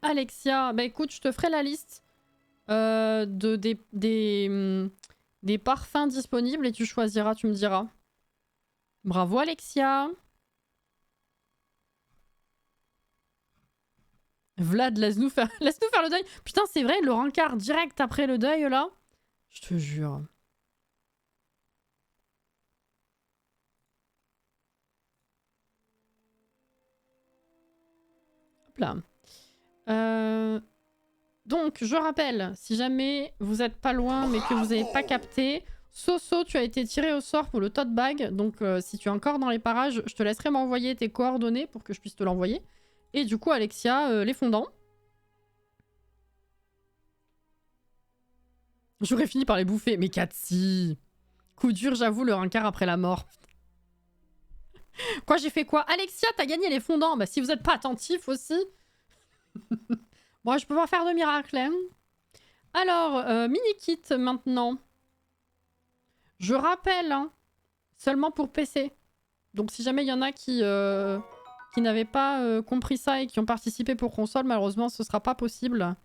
Alexia, bah écoute, je te ferai la liste des parfums disponibles et tu choisiras, tu me diras. Bravo Alexia. Vlad, laisse-nous faire le deuil. Putain, c'est vrai, le rencard direct après le deuil, là. Je te jure. Hop là. Donc, je rappelle, si jamais vous êtes pas loin mais que vous n'avez pas capté, Soso, tu as été tiré au sort pour le tote bag. Donc, si tu es encore dans les parages, je te laisserai m'envoyer tes coordonnées pour que je puisse te l'envoyer. Et du coup, Alexia, les fondants. J'aurais fini par les bouffer. Mais Katsi, coup dur, j'avoue, le rencard après la mort. Quoi, j'ai fait quoi? Alexia, t'as gagné les fondants. Bah, si vous êtes pas attentif aussi. Bon, je peux pas faire de miracle, hein. Alors, mini-kit maintenant. Je rappelle, hein, seulement pour PC. Donc si jamais il y en a qui n'avaient pas compris ça et qui ont participé pour console, malheureusement, ce sera pas possible.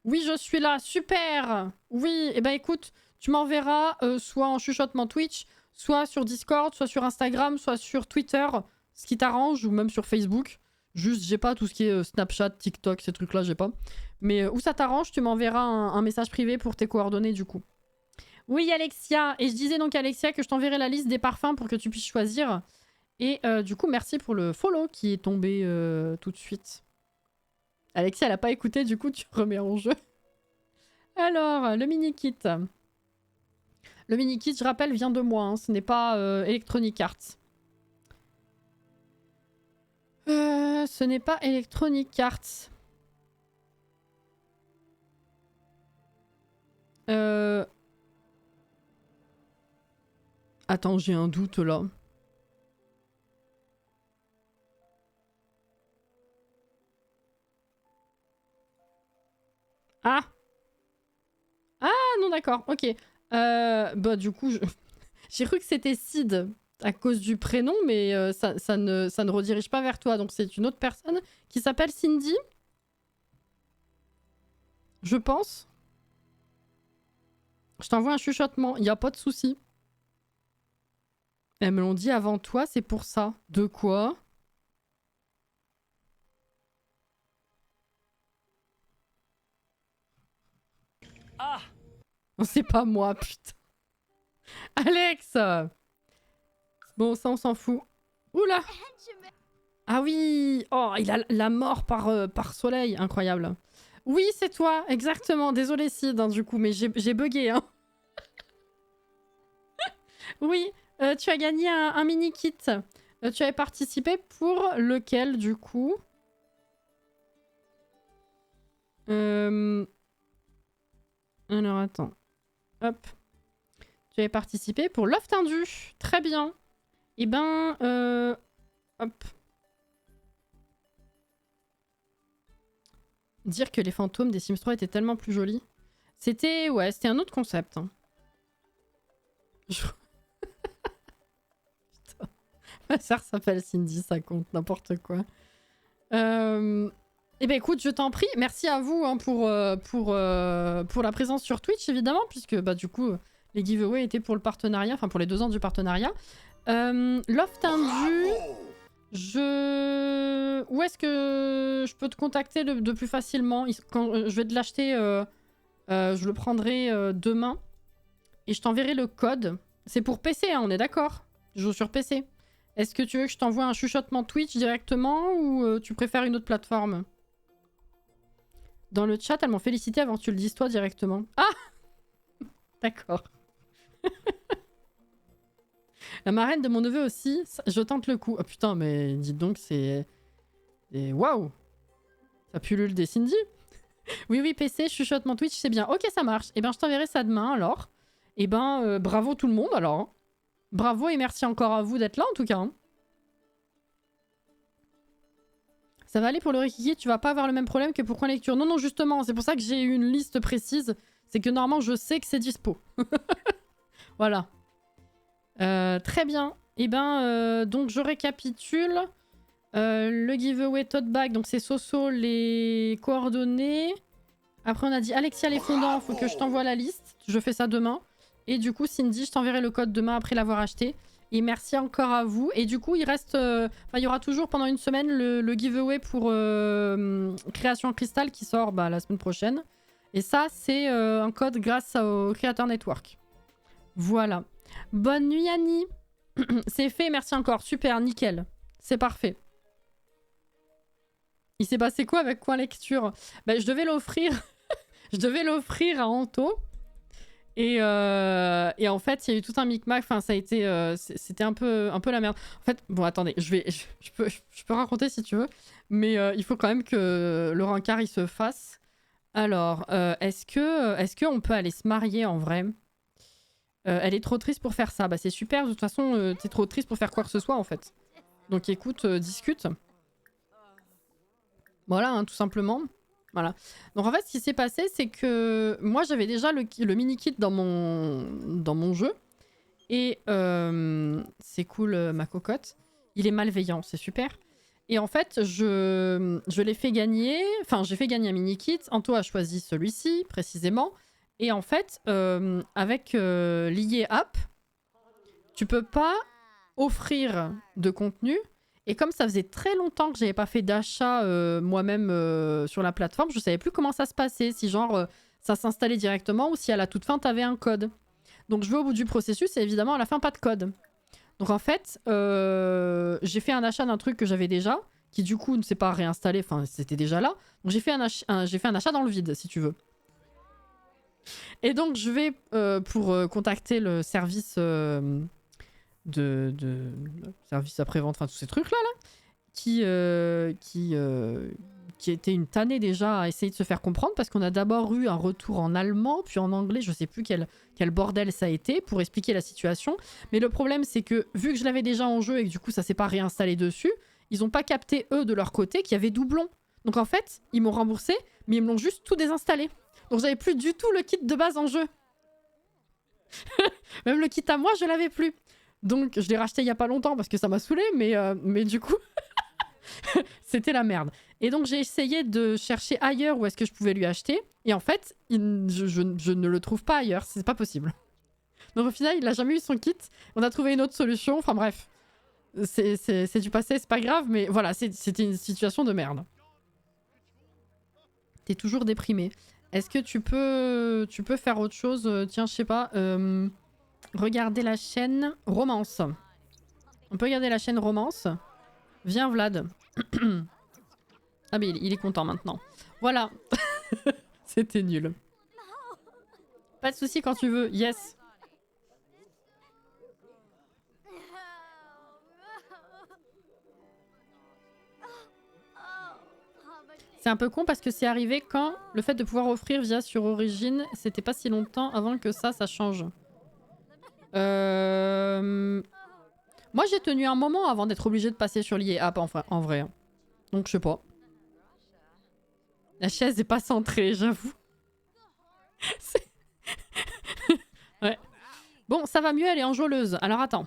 Oui, je suis là, super. Oui, et ben écoute, tu m'enverras soit en chuchotement Twitch, soit sur Discord, soit sur Instagram, soit sur Twitter, ce qui t'arrange, ou même sur Facebook. Juste, j'ai pas tout ce qui est Snapchat, TikTok, ces trucs-là, j'ai pas. Mais où ça t'arrange, tu m'enverras un message privé pour tes coordonnées, du coup. Oui, Alexia. Et je disais donc, Alexia, que je t'enverrai la liste des parfums pour que tu puisses choisir. Et du coup, merci pour le follow qui est tombé tout de suite. Alexia, elle a pas écouté, du coup, tu remets en jeu. Alors, le mini-kit. Le mini-kit, je rappelle, vient de moi. Hein. Ce n'est pas Electronic Arts. Ce n'est pas Electronic Arts. Attends, j'ai un doute là. Ah! Ah non, d'accord, ok. Bah du coup, j'ai cru que c'était Sid à cause du prénom, mais ça ne redirige pas vers toi. Donc c'est une autre personne qui s'appelle Cindy. Je pense. Je t'envoie un chuchotement, il n'y a pas de souci. Elles me l'ont dit avant toi, c'est pour ça. De quoi? Ah! C'est pas moi, putain. Alex! Bon, ça, on s'en fout. Oula! Ah oui! Oh, il a la mort par soleil. Incroyable. Oui, c'est toi, exactement. Désolé, Sid, hein, du coup, mais j'ai bugué. Hein. Oui, tu as gagné un mini-kit. Tu avais participé pour lequel, du coup? Alors, attends. Hop. Tu avais participé pour l'œuf tendu. Très bien. Eh ben, hop. Dire que les fantômes des Sims 3 étaient tellement plus jolis. C'était... Ouais, c'était un autre concept. Hein. Putain. Ma sœur s'appelle Cindy, ça compte, n'importe quoi. Eh ben écoute, je t'en prie. Merci à vous hein, pour la présence sur Twitch, évidemment, puisque bah du coup, les giveaways étaient pour le partenariat, enfin pour les 2 ans du partenariat. L'offre tendu... Où est-ce que je peux te contacter de plus facilement? Quand je vais te l'acheter, je le prendrai demain. Et je t'enverrai le code. C'est pour PC, hein, on est d'accord? Je joue sur PC. Est-ce que tu veux que je t'envoie un chuchotement Twitch directement ou tu préfères une autre plateforme? Dans le chat, elles m'ont félicité avant que tu le dises toi directement. Ah! D'accord. La marraine de mon neveu aussi, je tente le coup. Oh putain, mais dites donc, c'est... Waouh! Ça pullule des Cindy. Oui, oui, PC, chuchote mon Twitch, c'est bien. Ok, ça marche. Eh ben, je t'enverrai ça demain, alors. Eh ben, bravo tout le monde, alors. Hein. Bravo et merci encore à vous d'être là, en tout cas. Hein. Ça va aller pour le Rikiki, tu vas pas avoir le même problème que pour Coin Lecture. Non, non, justement, c'est pour ça que j'ai eu une liste précise. C'est que normalement, je sais que c'est dispo. Voilà. Très bien. Eh ben, donc je récapitule. Le giveaway tote bag, donc c'est Soso les coordonnées. Après on a dit Alexia les fondants, faut que je t'envoie la liste. Je fais ça demain. Et du coup Cindy, je t'enverrai le code demain après l'avoir acheté. Et merci encore à vous. Et du coup il reste... Enfin il y aura toujours pendant une semaine le giveaway pour Création Cristal qui sort la semaine prochaine. Et ça c'est un code grâce au Creator Network. Voilà. Bonne nuit Annie. C'est fait, merci encore. Super, nickel. C'est parfait. Il s'est passé quoi avec Coin Lecture? Je devais l'offrir. Je devais l'offrir à Anto. Et en fait, il y a eu tout un micmac. Enfin, ça a été... C'était un peu la merde. En fait, bon, attendez. Je peux raconter si tu veux. Mais il faut quand même que le rencard, il se fasse. Alors, est-ce qu'on peut aller se marier en vrai? Elle est trop triste pour faire ça. C'est super. De toute façon, t'es trop triste pour faire quoi que ce soit, en fait. Donc écoute, discute. Voilà, hein, tout simplement. Voilà. Donc en fait, ce qui s'est passé, c'est que moi, j'avais déjà le mini-kit dans mon jeu. Et c'est cool, ma cocotte. Il est malveillant, c'est super. Et en fait, je l'ai fait gagner. Enfin, j'ai fait gagner un mini-kit. Anto a choisi celui-ci, précisément. Et en fait, avec l'IE App, tu peux pas offrir de contenu. Et comme ça faisait très longtemps que j'avais pas fait d'achat moi-même sur la plateforme, je savais plus comment ça se passait. Si genre ça s'installait directement ou si à la toute fin t'avais un code. Donc je vais au bout du processus et évidemment à la fin pas de code. Donc en fait, j'ai fait un achat d'un truc que j'avais déjà, qui du coup ne s'est pas réinstallé, enfin c'était déjà là. Donc j'ai fait un achat dans le vide si tu veux. Et donc je vais pour contacter le service... de service après-vente, enfin tous ces trucs là qui était une tannée déjà à essayer de se faire comprendre parce qu'on a d'abord eu un retour en allemand puis en anglais, je sais plus quel bordel ça a été pour expliquer la situation, mais le problème c'est que vu que je l'avais déjà en jeu et que du coup ça s'est pas réinstallé dessus, ils ont pas capté eux de leur côté qu'il y avait doublon, donc en fait ils m'ont remboursé mais ils me l'ont juste tout désinstallé, donc j'avais plus du tout le kit de base en jeu. Même le kit à moi je l'avais plus. Donc je l'ai racheté il y a pas longtemps parce que ça m'a saoulé, mais du coup c'était la merde. Et donc j'ai essayé de chercher ailleurs où est-ce que je pouvais lui acheter. Et en fait, je ne le trouve pas ailleurs, c'est pas possible. Donc au final, il a jamais eu son kit. On a trouvé une autre solution, enfin bref. C'est du passé, c'est pas grave, mais voilà, c'était une situation de merde. T'es toujours déprimé. Est-ce que tu peux faire autre chose? Tiens, je sais pas... Regardez la chaîne Romance. On peut regarder la chaîne Romance. Viens Vlad. Ah mais il est content maintenant. Voilà. C'était nul. Pas de soucis quand tu veux. Yes. C'est un peu con parce que c'est arrivé quand le fait de pouvoir offrir via sur Origin, c'était pas si longtemps avant que ça change. Moi j'ai tenu un moment avant d'être obligé de passer sur l'IE App en vrai. Donc je sais pas. La chaise est pas centrée, j'avoue. Ouais. Bon, ça va mieux, elle est enjôleuse. Alors attends.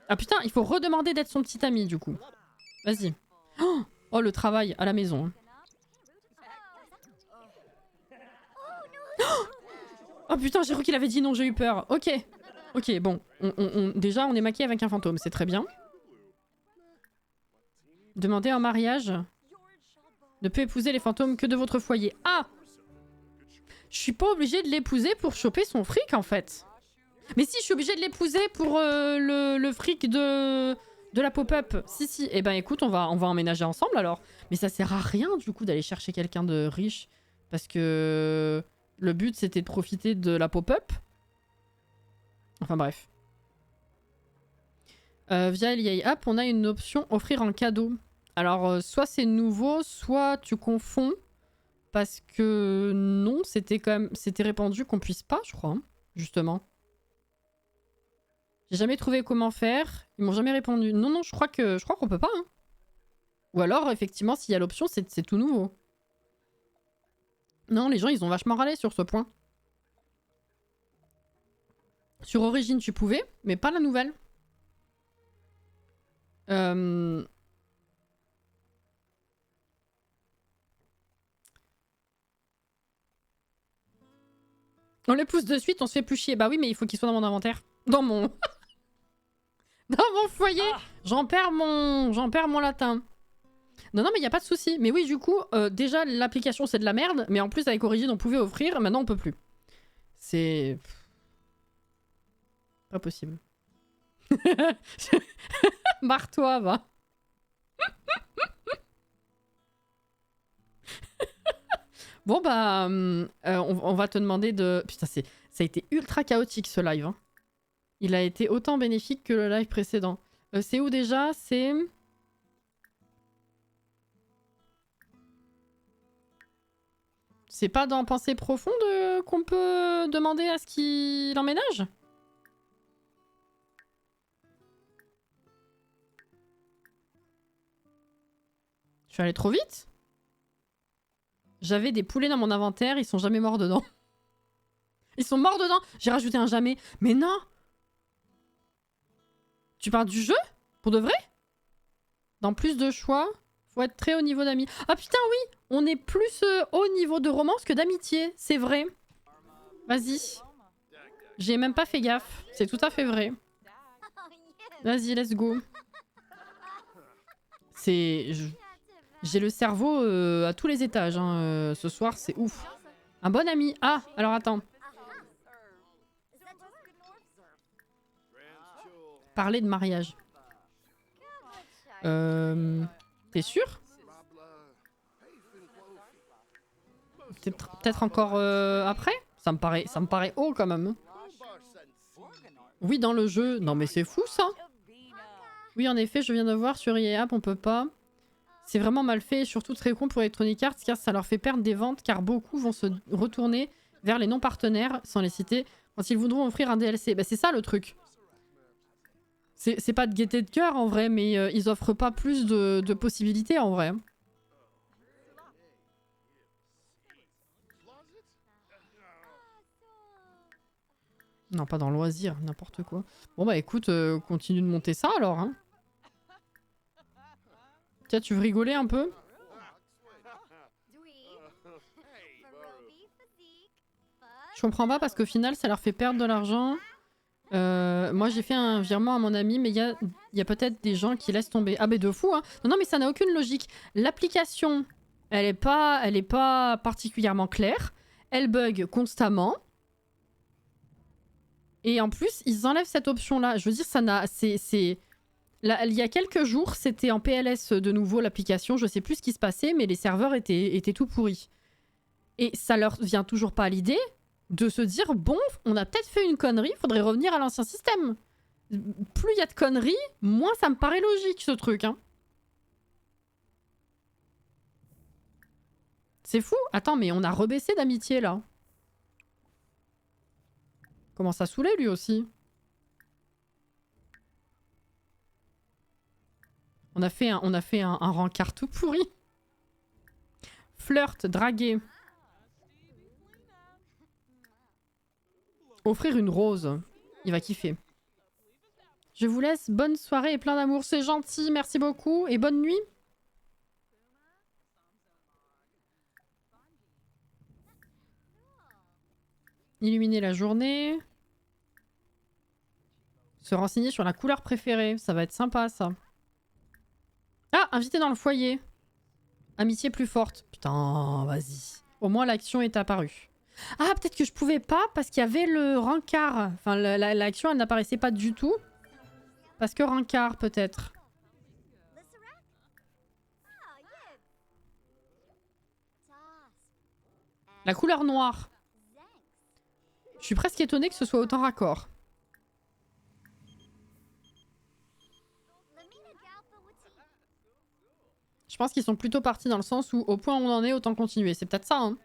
Ah putain, il faut redemander d'être son petit ami du coup. Vas-y. Oh le travail à la maison. Oh putain, j'ai cru qu'il avait dit non, j'ai eu peur. Ok. Ok, bon. Déjà, on est maquillé avec un fantôme, c'est très bien. Demandez en mariage. Ne peut épouser les fantômes que de votre foyer. Ah! Je suis pas obligée de l'épouser pour choper son fric, en fait. Mais si, je suis obligée de l'épouser pour le fric de la pop-up. Si. Eh ben écoute, on va emménager ensemble, alors. Mais ça sert à rien, du coup, d'aller chercher quelqu'un de riche. Parce que... Le but, c'était de profiter de la pop-up. Enfin bref. Via l'EA App, on a une option offrir un cadeau. Alors, soit c'est nouveau, soit tu confonds. Parce que non, c'était quand même... C'était répandu qu'on puisse pas, je crois, hein, justement. J'ai jamais trouvé comment faire. Ils m'ont jamais répondu. Non, non, je crois qu'on peut pas. Hein. Ou alors, effectivement, s'il y a l'option, c'est tout nouveau. Non, les gens, ils ont vachement râlé sur ce point. Sur Origin, tu pouvais, mais pas la nouvelle. On les pousse de suite, on se fait plus chier. Bah oui, mais il faut qu'il soit dans mon inventaire. Dans mon... dans mon foyer. J'en perds mon latin. Non, non, mais il n'y a pas de souci. Mais oui, du coup, déjà, l'application, c'est de la merde. Mais en plus, avec Origin, on pouvait offrir. Maintenant, on peut plus. C'est... pas possible. Barre-toi, va. Bon, bah... on va te demander de... Putain, ça a été ultra chaotique, ce live. Hein. Il a été autant bénéfique que le live précédent. C'est où déjà? C'est... C'est pas dans Pensée profonde qu'on peut demander à ce qu'il emménage? Je suis allée trop vite? J'avais des poulets dans mon inventaire, ils sont jamais morts dedans. Ils sont morts dedans. J'ai rajouté un jamais. Mais non! Tu parles du jeu? Pour de vrai? Dans plus de choix, faut être très haut niveau d'amis. Ah putain oui! On est plus haut niveau de romance que d'amitié. C'est vrai. Vas-y. J'ai même pas fait gaffe. C'est tout à fait vrai. Vas-y, let's go. C'est... J'ai le cerveau à tous les étages. Hein. Ce soir, c'est ouf. Un bon ami. Ah, alors attends. Parler de mariage. T'es sûr? Peut-être encore après? Ça me paraît haut quand même. Oui, dans le jeu. Non mais c'est fou ça. Oui, en effet, je viens de voir sur EA App, on peut pas. C'est vraiment mal fait et surtout très con pour Electronic Arts car ça leur fait perdre des ventes car beaucoup vont se retourner vers les non-partenaires, sans les citer, quand ils voudront offrir un DLC. Bah c'est ça le truc. C'est pas de gaieté de cœur en vrai, mais ils offrent pas plus de possibilités en vrai. Non, pas dans le loisir, n'importe quoi. Bon bah écoute, continue de monter ça alors. Hein. Tiens, tu veux rigoler un peu? Je comprends pas parce qu'au final, ça leur fait perdre de l'argent. Moi, j'ai fait un virement à mon ami, mais il y a peut-être des gens qui laissent tomber. Ah, mais de fou, hein. Non, non, mais ça n'a aucune logique. L'application, elle est pas particulièrement claire. Elle bug constamment. Et en plus, ils enlèvent cette option-là. Je veux dire, ça n'a... Là, il y a quelques jours, c'était en PLS de nouveau l'application. Je sais plus ce qui se passait, mais les serveurs étaient tout pourris. Et ça leur vient toujours pas à l'idée de se dire, bon, on a peut-être fait une connerie, faudrait revenir à l'ancien système. Plus il y a de conneries, moins ça me paraît logique, ce truc. Hein. C'est fou. Attends, mais on a rebaissé d'amitié, là. Commence à saouler, lui aussi. On a fait un rencard tout pourri. Flirt, draguer. Offrir une rose. Il va kiffer. Je vous laisse. Bonne soirée et plein d'amour. C'est gentil. Merci beaucoup. Et bonne nuit. Illuminer la journée. Se renseigner sur la couleur préférée. Ça va être sympa, ça. Ah, invité dans le foyer. Amitié plus forte. Putain, vas-y. Au moins, l'action est apparue. Ah, peut-être que je pouvais pas parce qu'il y avait le rencard. Enfin, l'action, elle n'apparaissait pas du tout. Parce que rencard, peut-être. La couleur noire. Je suis presque étonnée que ce soit autant raccord. Je pense qu'ils sont plutôt partis dans le sens où au point où on en est, autant continuer. C'est peut-être ça, hein.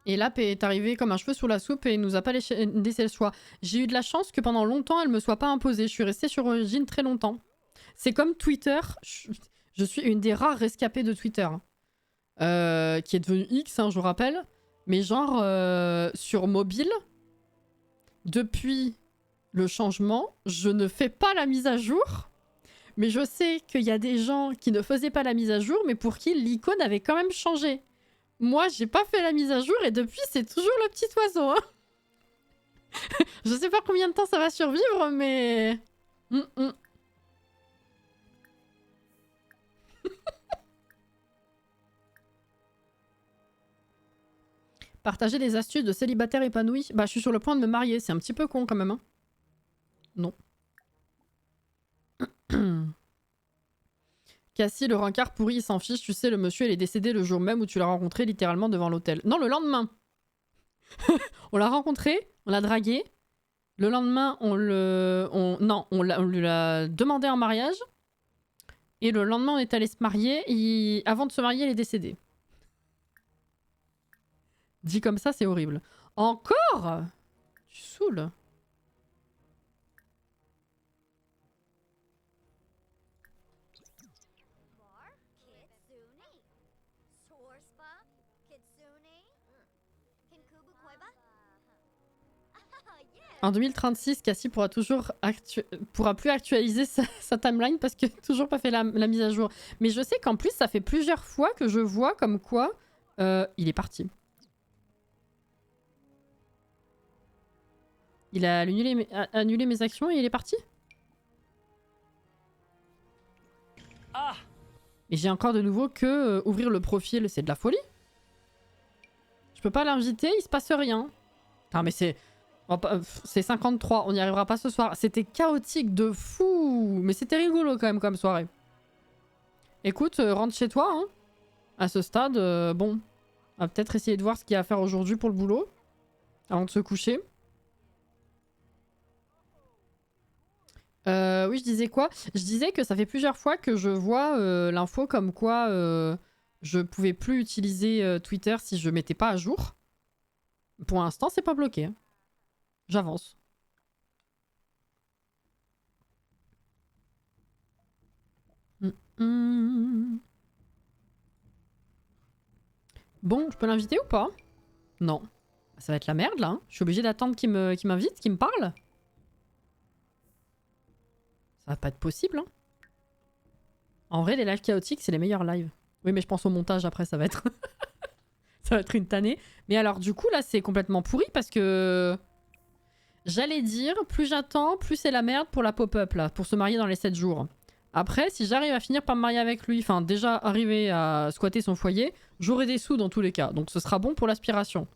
Et Lap est arrivée comme un cheveu sous la soupe et nous a pas laissé le choix. J'ai eu de la chance que pendant longtemps, elle me soit pas imposée. Je suis restée sur Origin très longtemps. C'est comme Twitter. Je suis une des rares rescapées de Twitter. Qui est devenue X, hein, je vous rappelle. Mais genre, sur mobile, depuis le changement, je ne fais pas la mise à jour. Mais je sais qu'il y a des gens qui ne faisaient pas la mise à jour, mais pour qui l'icône avait quand même changé. Moi, j'ai pas fait la mise à jour et depuis, c'est toujours le petit oiseau. Hein. Je sais pas combien de temps ça va survivre, mais... Partager des astuces de célibataire épanoui. Bah, je suis sur le point de me marier. C'est un petit peu con quand même. Hein. Non. Cassie, le rencard pourri, il s'en fiche. Tu sais, le monsieur, il est décédé le jour même où tu l'as rencontré, littéralement devant l'hôtel. Non, le lendemain. On l'a rencontré, on l'a dragué. Le lendemain, on lui a demandé en mariage. Et le lendemain, on est allé se marier. Avant de se marier, il est décédé. Dit comme ça, c'est horrible. Encore? Tu saoules. En 2036, Cassie pourra plus actualiser sa timeline parce que toujours pas fait la mise à jour. Mais je sais qu'en plus, ça fait plusieurs fois que je vois comme quoi il est parti. Il a annulé mes actions et il est parti. Et j'ai encore de nouveau que ouvrir le profil, c'est de la folie. Je peux pas l'inviter, il se passe rien. Ah mais c'est 53, on n'y arrivera pas ce soir. C'était chaotique de fou. Mais c'était rigolo quand même comme soirée. Écoute, rentre chez toi. Hein. À ce stade, bon. On va peut-être essayer de voir ce qu'il y a à faire aujourd'hui pour le boulot. Avant de se coucher. Oui, je disais quoi? Je disais que ça fait plusieurs fois que je vois l'info comme quoi je pouvais plus utiliser Twitter si je mettais pas à jour. Pour l'instant, c'est pas bloqué. Hein. J'avance. Bon, je peux l'inviter ou pas? Non. Ça va être la merde là. Hein. Je suis obligée d'attendre qu'il m'invite, qu'il me parle. Ça va pas être possible. Hein. En vrai, les lives chaotiques, c'est les meilleurs lives. Oui, mais je pense au montage après, ça va être... ça va être une tannée. Mais alors, du coup, là, c'est complètement pourri parce que... J'allais dire, plus j'attends, plus c'est la merde pour la pop-up, là, pour se marier dans les 7 jours. Après, si j'arrive à finir par me marier avec lui, enfin, déjà arriver à squatter son foyer, j'aurai des sous dans tous les cas. Donc, ce sera bon pour l'aspiration.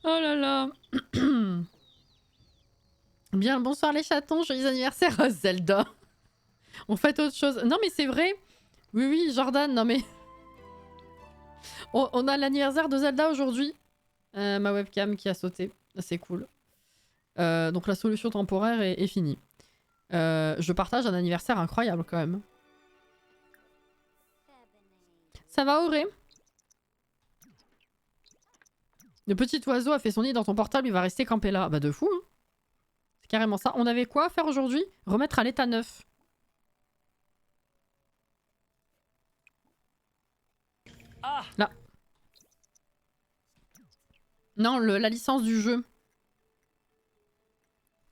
Oh là là. Bien, bonsoir les chatons, joyeux anniversaire Zelda. On fait autre chose. Non mais c'est vrai. Oui, oui, Jordan, non mais... on a l'anniversaire de Zelda aujourd'hui. Ma webcam qui a sauté. C'est cool. Donc la solution temporaire est finie. Je partage un anniversaire incroyable quand même. Ça va, Auré? Le petit oiseau a fait son nid dans ton portable, il va rester campé là. Bah de fou, hein. C'est carrément ça. On avait quoi à faire aujourd'hui? Remettre à l'état neuf. Là. Non, la licence du jeu.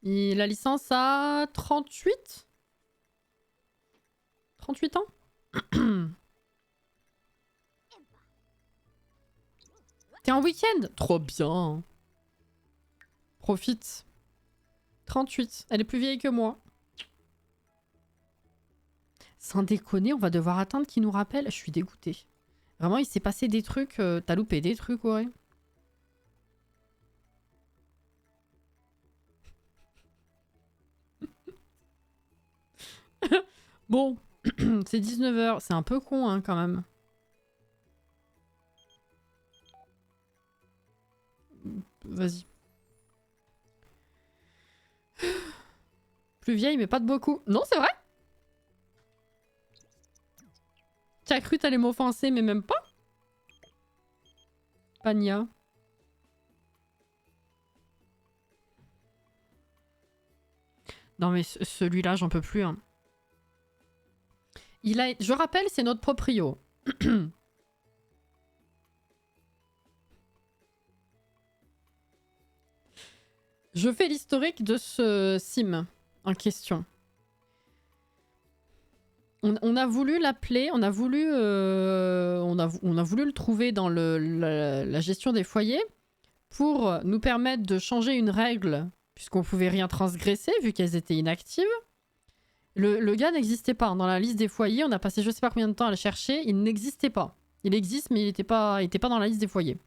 La licence a 38? 38 ans? T'es en week-end? Trop bien. Profite. 38. Elle est plus vieille que moi. Sans déconner, on va devoir attendre qu'il nous rappelle. Je suis dégoûtée. Vraiment, il s'est passé des trucs. T'as loupé des trucs, ouais. Bon, c'est 19h. C'est un peu con, hein, quand même. Vas-y. plus vieille, mais pas de beaucoup. Non, c'est vrai? Tu as cru t'allais m'offenser, mais même pas? Pania. Non mais celui-là, j'en peux plus. Hein. Je rappelle, c'est notre proprio. Je fais l'historique de ce sim en question. On a voulu l'appeler, on a voulu le trouver dans la gestion des foyers pour nous permettre de changer une règle puisqu'on pouvait rien transgresser vu qu'elles étaient inactives. Le gars n'existait pas dans la liste des foyers. On a passé je sais pas combien de temps à le chercher. Il n'existait pas. Il existe mais il était pas dans la liste des foyers.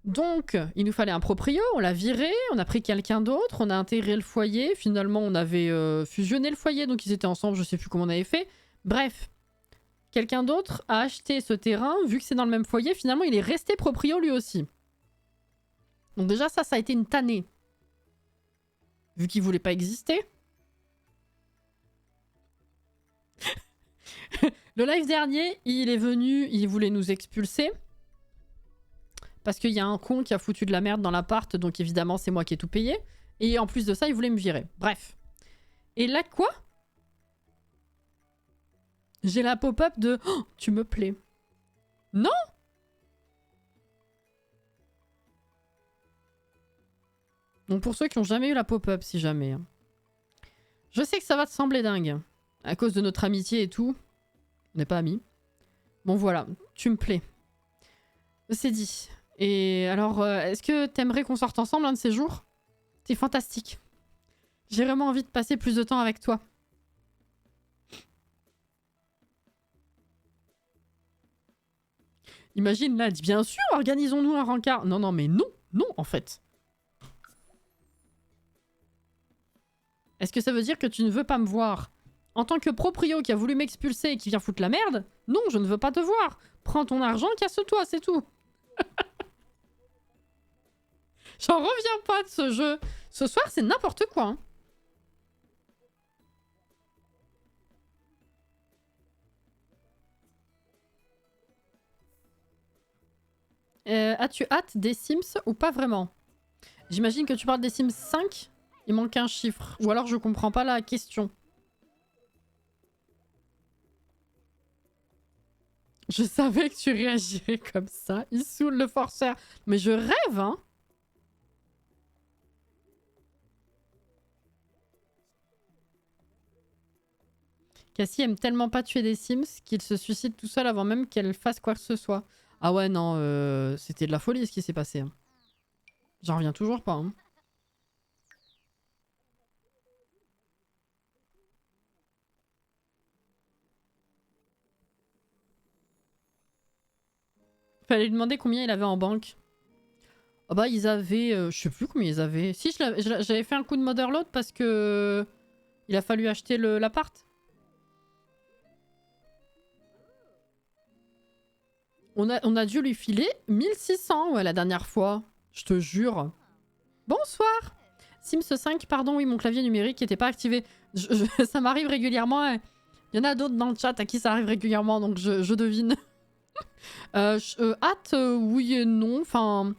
Donc, il nous fallait un proprio, on l'a viré, on a pris quelqu'un d'autre, on a intégré le foyer. Finalement, on avait fusionné le foyer, donc ils étaient ensemble, je sais plus comment on avait fait. Bref, quelqu'un d'autre a acheté ce terrain, vu que c'est dans le même foyer, finalement, il est resté proprio lui aussi. Donc déjà, ça a été une tannée. Vu qu'il voulait pas exister. Le live dernier, il est venu, il voulait nous expulser. Parce qu'il y a un con qui a foutu de la merde dans l'appart, donc évidemment c'est moi qui ai tout payé. Et en plus de ça, il voulait me virer. Bref. Et là quoi? J'ai la pop-up de oh, tu me plais. Non? Donc pour ceux qui n'ont jamais eu la pop-up, si jamais. Je sais que ça va te sembler dingue. À cause de notre amitié et tout. On n'est pas amis. Bon voilà, tu me plais. C'est dit. Et alors, est-ce que t'aimerais qu'on sorte ensemble un de ces jours? C'est fantastique. J'ai vraiment envie de passer plus de temps avec toi. Imagine là, elle dit bien sûr, organisons-nous un rencard. Non, non, mais non, non en fait. Est-ce que ça veut dire que tu ne veux pas me voir? En tant que proprio qui a voulu m'expulser et qui vient foutre la merde? Non, je ne veux pas te voir. Prends ton argent, casse-toi, c'est tout. J'en reviens pas de ce jeu. Ce soir, c'est n'importe quoi. Hein. As-tu hâte des Sims ou pas vraiment? J'imagine que tu parles des Sims 5. Il manque un chiffre. Ou alors je comprends pas la question. Je savais que tu réagirais comme ça. Il saoule le forceur. Mais je rêve, hein. Cassie aime tellement pas tuer des Sims qu'il se suicide tout seul avant même qu'elle fasse quoi que ce soit. Ah ouais, non, c'était de la folie ce qui s'est passé. Hein. J'en reviens toujours pas. Hein. Fallait lui demander combien il avait en banque. Ah bah ils avaient... je sais plus combien ils avaient. Si, j'avais fait un coup de Motherload parce que... Il a fallu acheter l'appart. On a dû lui filer 1600 ouais, la dernière fois. Je te jure. Bonsoir. Sims 5, pardon, oui, mon clavier numérique n'était pas activé. Ça m'arrive régulièrement. Il y en a d'autres dans le chat à qui ça arrive régulièrement, donc je devine. Hâte, oui et non. Enfin,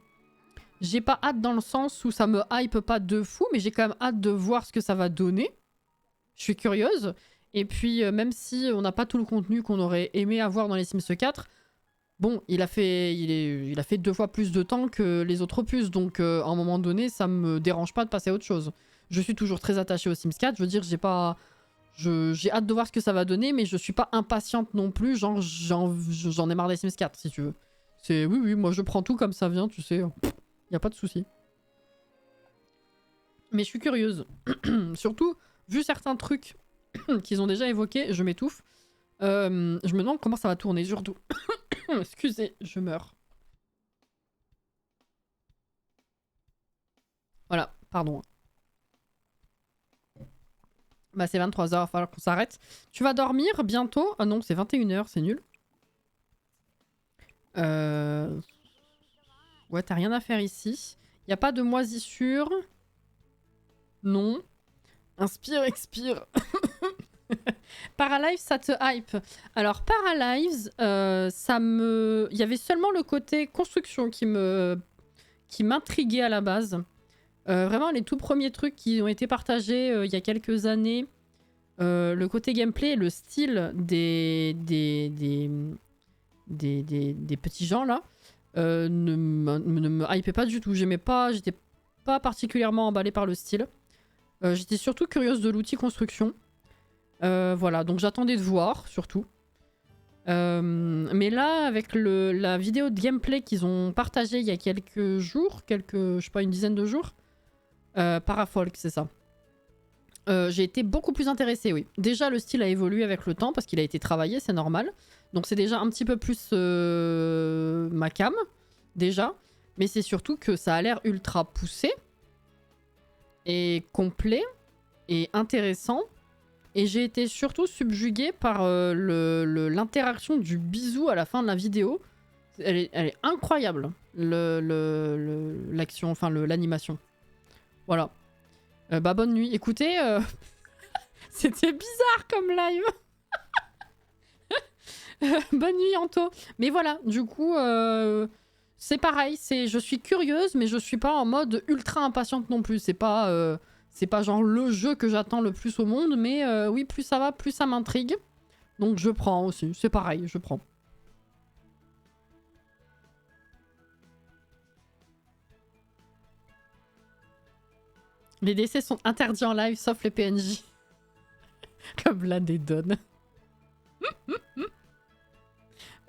j'ai pas hâte dans le sens où ça me hype pas de fou, mais j'ai quand même hâte de voir ce que ça va donner. Je suis curieuse. Et puis, même si on n'a pas tout le contenu qu'on aurait aimé avoir dans les Sims 4, bon, il a fait 2 fois plus de temps que les autres opus, donc à un moment donné, ça me dérange pas de passer à autre chose. Je suis toujours très attachée aux Sims 4, je veux dire, j'ai hâte de voir ce que ça va donner, mais je suis pas impatiente non plus, genre j'en ai marre des Sims 4, si tu veux. C'est oui, moi je prends tout comme ça vient, tu sais, y a pas de souci. Mais je suis curieuse. Surtout, vu certains trucs qu'ils ont déjà évoqués, je m'étouffe. Je me demande comment ça va tourner, surtout. Excusez, je meurs. Voilà, pardon. Bah c'est 23h, il va falloir qu'on s'arrête. Tu vas dormir bientôt? Ah non, c'est 21h, c'est nul. Ouais, t'as rien à faire ici. Y a pas de moisissure. Non. Inspire, expire. Paralives, ça te hype. Alors, Paralives, il y avait seulement le côté construction qui m'intriguait à la base. Vraiment, les tout premiers trucs qui ont été partagés il y a quelques années, le côté gameplay, le style des petits gens là, ne me hypait pas du tout. J'aimais pas, j'étais pas particulièrement emballée par le style. J'étais surtout curieuse de l'outil construction. Voilà, donc j'attendais de voir, surtout. Mais là, avec la vidéo de gameplay qu'ils ont partagée il y a quelques jours, je sais pas, une dizaine de jours, Parafolk, c'est ça. J'ai été beaucoup plus intéressée, oui. Déjà, le style a évolué avec le temps parce qu'il a été travaillé, c'est normal. Donc c'est déjà un petit peu plus ma cam, déjà. Mais c'est surtout que ça a l'air ultra poussé et complet et intéressant. Et j'ai été surtout subjuguée par l'interaction du bisou à la fin de la vidéo. Elle est incroyable, l'action, enfin l'animation. Voilà. Bah bonne nuit. Écoutez, c'était bizarre comme live. Bonne nuit Anto. Mais voilà, du coup, c'est pareil. Je suis curieuse, mais je suis pas en mode ultra impatiente non plus. C'est pas genre le jeu que j'attends le plus au monde, mais oui, plus ça va, plus ça m'intrigue. Donc je prends aussi. C'est pareil, je prends. Les décès sont interdits en live, sauf les PNJ. Comme là des donnes.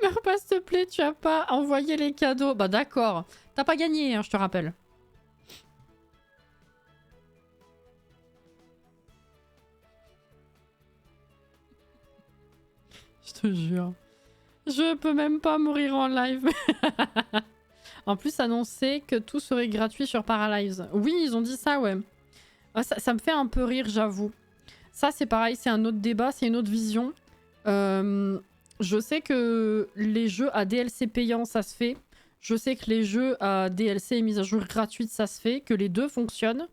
Meurs pas, s'il te plaît, tu as pas envoyé les cadeaux. Bah d'accord. T'as pas gagné, hein, je te rappelle. Je te jure. Je peux même pas mourir en live. En plus, annoncer que tout serait gratuit sur Paralives. Oui, ils ont dit ça, ouais. Ah, ça me fait un peu rire, j'avoue. Ça, c'est pareil, c'est un autre débat, c'est une autre vision. Je sais que les jeux à DLC payant, ça se fait. Je sais que les jeux à DLC et mise à jour gratuite, ça se fait. Que les deux fonctionnent.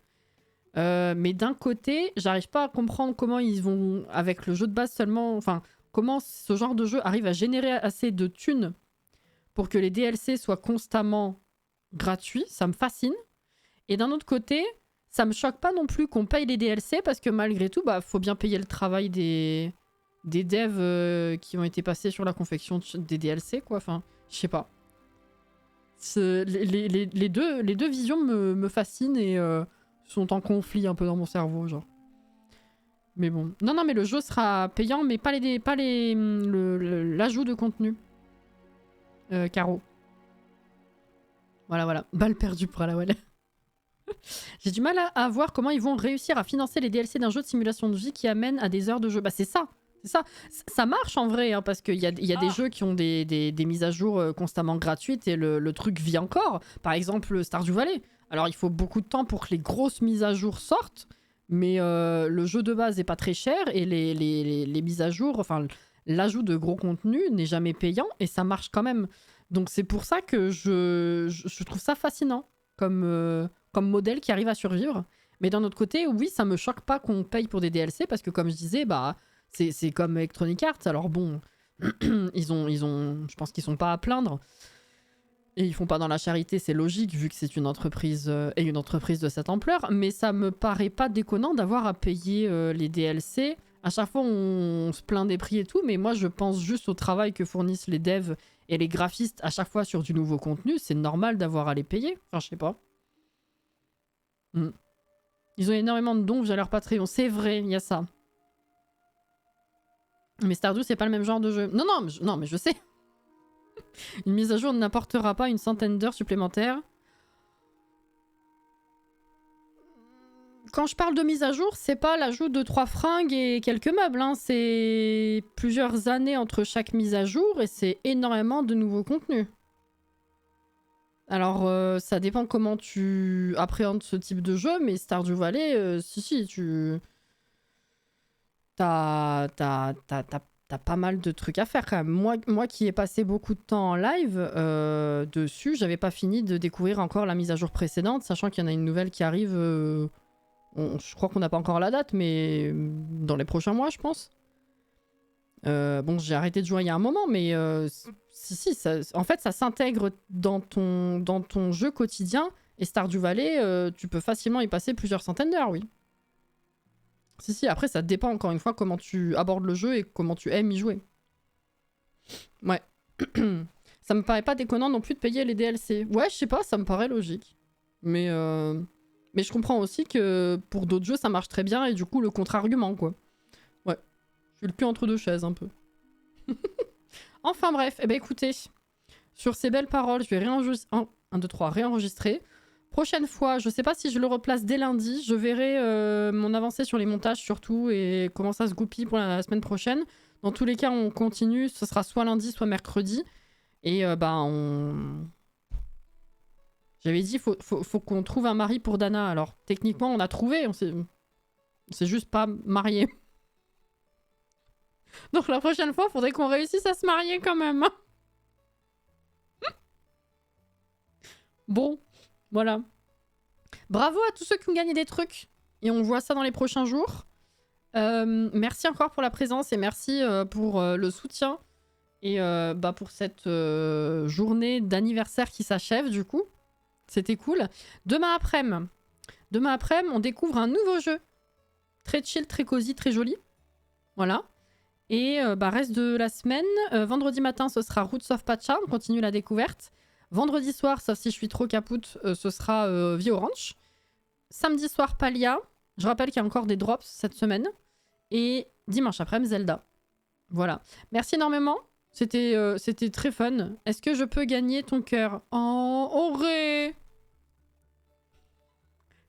Mais d'un côté, j'arrive pas à comprendre comment ils vont, avec le jeu de base seulement... Enfin, comment ce genre de jeu arrive à générer assez de thunes pour que les DLC soient constamment gratuits. Ça me fascine. Et d'un autre côté... Ça me choque pas non plus qu'on paye les DLC parce que malgré tout, bah, faut bien payer le travail des devs qui ont été passés sur la confection des DLC, quoi. Enfin, je sais pas. Les deux visions me fascinent et sont en conflit un peu dans mon cerveau, genre. Mais bon. Non, mais le jeu sera payant, mais pas l'ajout de contenu. Caro. Voilà. Balle perdue pour Alawel. J'ai du mal à voir comment ils vont réussir à financer les DLC d'un jeu de simulation de vie qui amène à des heures de jeu. Bah c'est ça. Ça marche en vrai, hein, parce qu'il y a des jeux qui ont des mises à jour constamment gratuites et le truc vit encore. Par exemple Stardew Valley. Alors il faut beaucoup de temps pour que les grosses mises à jour sortent, mais le jeu de base est pas très cher et les mises à jour, enfin l'ajout de gros contenu n'est jamais payant et ça marche quand même. Donc c'est pour ça que je trouve ça fascinant comme modèle qui arrive à survivre. Mais d'un autre côté, oui, ça me choque pas qu'on paye pour des DLC parce que comme je disais, bah c'est comme Electronic Arts. Alors bon, je pense qu'ils sont pas à plaindre. Et ils font pas dans la charité, c'est logique vu que c'est une entreprise et une entreprise de cette ampleur. Mais ça me paraît pas déconnant d'avoir à payer les DLC. À chaque fois, on se plaint des prix et tout, mais moi je pense juste au travail que fournissent les devs et les graphistes à chaque fois sur du nouveau contenu. C'est normal d'avoir à les payer. Enfin, je sais pas. Ils ont énormément de dons via leur Patreon. C'est vrai, il y a ça. Mais Stardew, c'est pas le même genre de jeu. Non, mais je sais. Une mise à jour n'apportera pas une centaine d'heures supplémentaires. Quand je parle de mise à jour, c'est pas l'ajout de 3 fringues et quelques meubles. Hein. C'est plusieurs années entre chaque mise à jour et c'est énormément de nouveaux contenus. Alors, ça dépend comment tu appréhendes ce type de jeu, mais Stardew Valley, si, t'as pas mal de trucs à faire quand même. Moi qui ai passé beaucoup de temps en live dessus, j'avais pas fini de découvrir encore la mise à jour précédente, sachant qu'il y en a une nouvelle qui arrive Je crois qu'on n'a pas encore la date, mais dans les prochains mois, je pense. Bon, j'ai arrêté de jouer il y a un moment, mais si, en fait, ça s'intègre dans ton jeu quotidien. Et Stardew Valley, tu peux facilement y passer plusieurs centaines d'heures, oui. Si, après, ça dépend encore une fois comment tu abordes le jeu et comment tu aimes y jouer. Ouais. Ça me paraît pas déconnant non plus de payer les DLC. Ouais, je sais pas, ça me paraît logique. Mais je comprends aussi que pour d'autres jeux, ça marche très bien et du coup, le contre-argument, quoi. Ouais. Je suis le cul entre deux chaises, un peu. Enfin bref, eh ben écoutez, sur ces belles paroles, je vais réenregistrer. Prochaine fois, je sais pas si je le replace dès lundi, je verrai mon avancée sur les montages surtout et comment ça se goupille pour la semaine prochaine. Dans tous les cas, on continue, ce sera soit lundi, soit mercredi. Et j'avais dit, faut qu'on trouve un mari pour Dana. Alors, techniquement, on a trouvé, on s'est juste pas marié. Donc la prochaine fois, faudrait qu'on réussisse à se marier quand même. Bon, voilà. Bravo à tous ceux qui ont gagné des trucs. Et on voit ça dans les prochains jours. Merci encore pour la présence et merci pour le soutien. Et pour cette journée d'anniversaire qui s'achève du coup. C'était cool. Demain après-midi, on découvre un nouveau jeu. Très chill, très cosy, très joli. Voilà. Et reste de la semaine. Vendredi matin, ce sera Roots of Pacha. On continue la découverte. Vendredi soir, sauf si je suis trop capoute, ce sera Vie Orange. Samedi soir, Palia. Je rappelle qu'il y a encore des drops cette semaine. Et dimanche après-midi, Zelda. Voilà. Merci énormément. C'était très fun. Est-ce que je peux gagner ton cœur? Oh, Auré!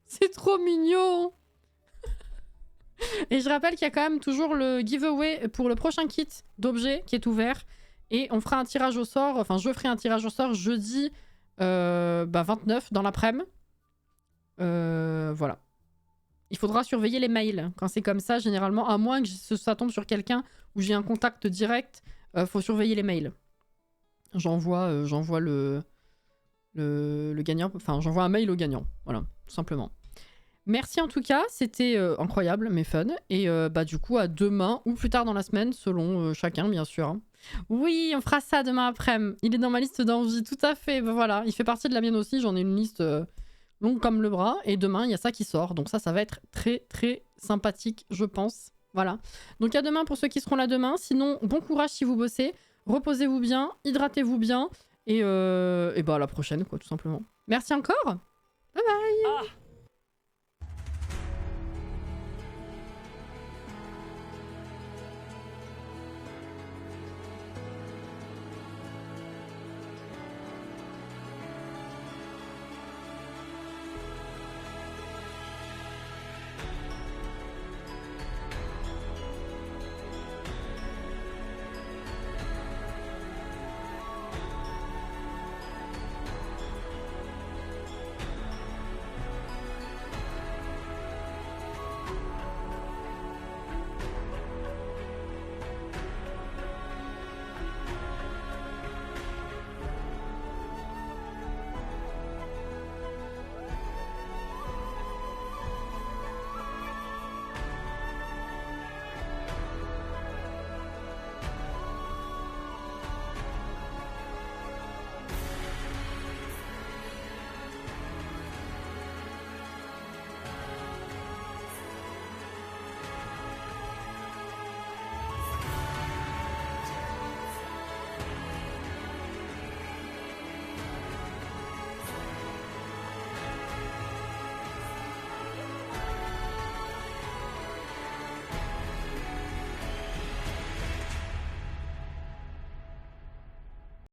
C'est trop mignon! Et je rappelle qu'il y a quand même toujours le giveaway pour le prochain kit d'objets qui est ouvert. Et on fera un tirage au sort, enfin je ferai un tirage au sort jeudi 29 dans l'après-midi. Voilà. Il faudra surveiller les mails quand c'est comme ça, généralement, à moins que ça tombe sur quelqu'un où j'ai un contact direct, faut surveiller les mails. J'envoie le gagnant, enfin j'envoie un mail au gagnant, voilà, tout simplement. Merci en tout cas, c'était incroyable mais fun. Et du coup à demain ou plus tard dans la semaine, selon chacun bien sûr. Hein. Oui, on fera ça demain après-midi. Il est dans ma liste d'envie, tout à fait. Voilà, il fait partie de la mienne aussi, j'en ai une liste longue comme le bras. Et demain, il y a ça qui sort. Donc ça va être très très sympathique, je pense. Voilà. Donc à demain pour ceux qui seront là demain. Sinon, bon courage si vous bossez. Reposez-vous bien, hydratez-vous bien. Et à la prochaine, quoi, tout simplement. Merci encore. Bye bye.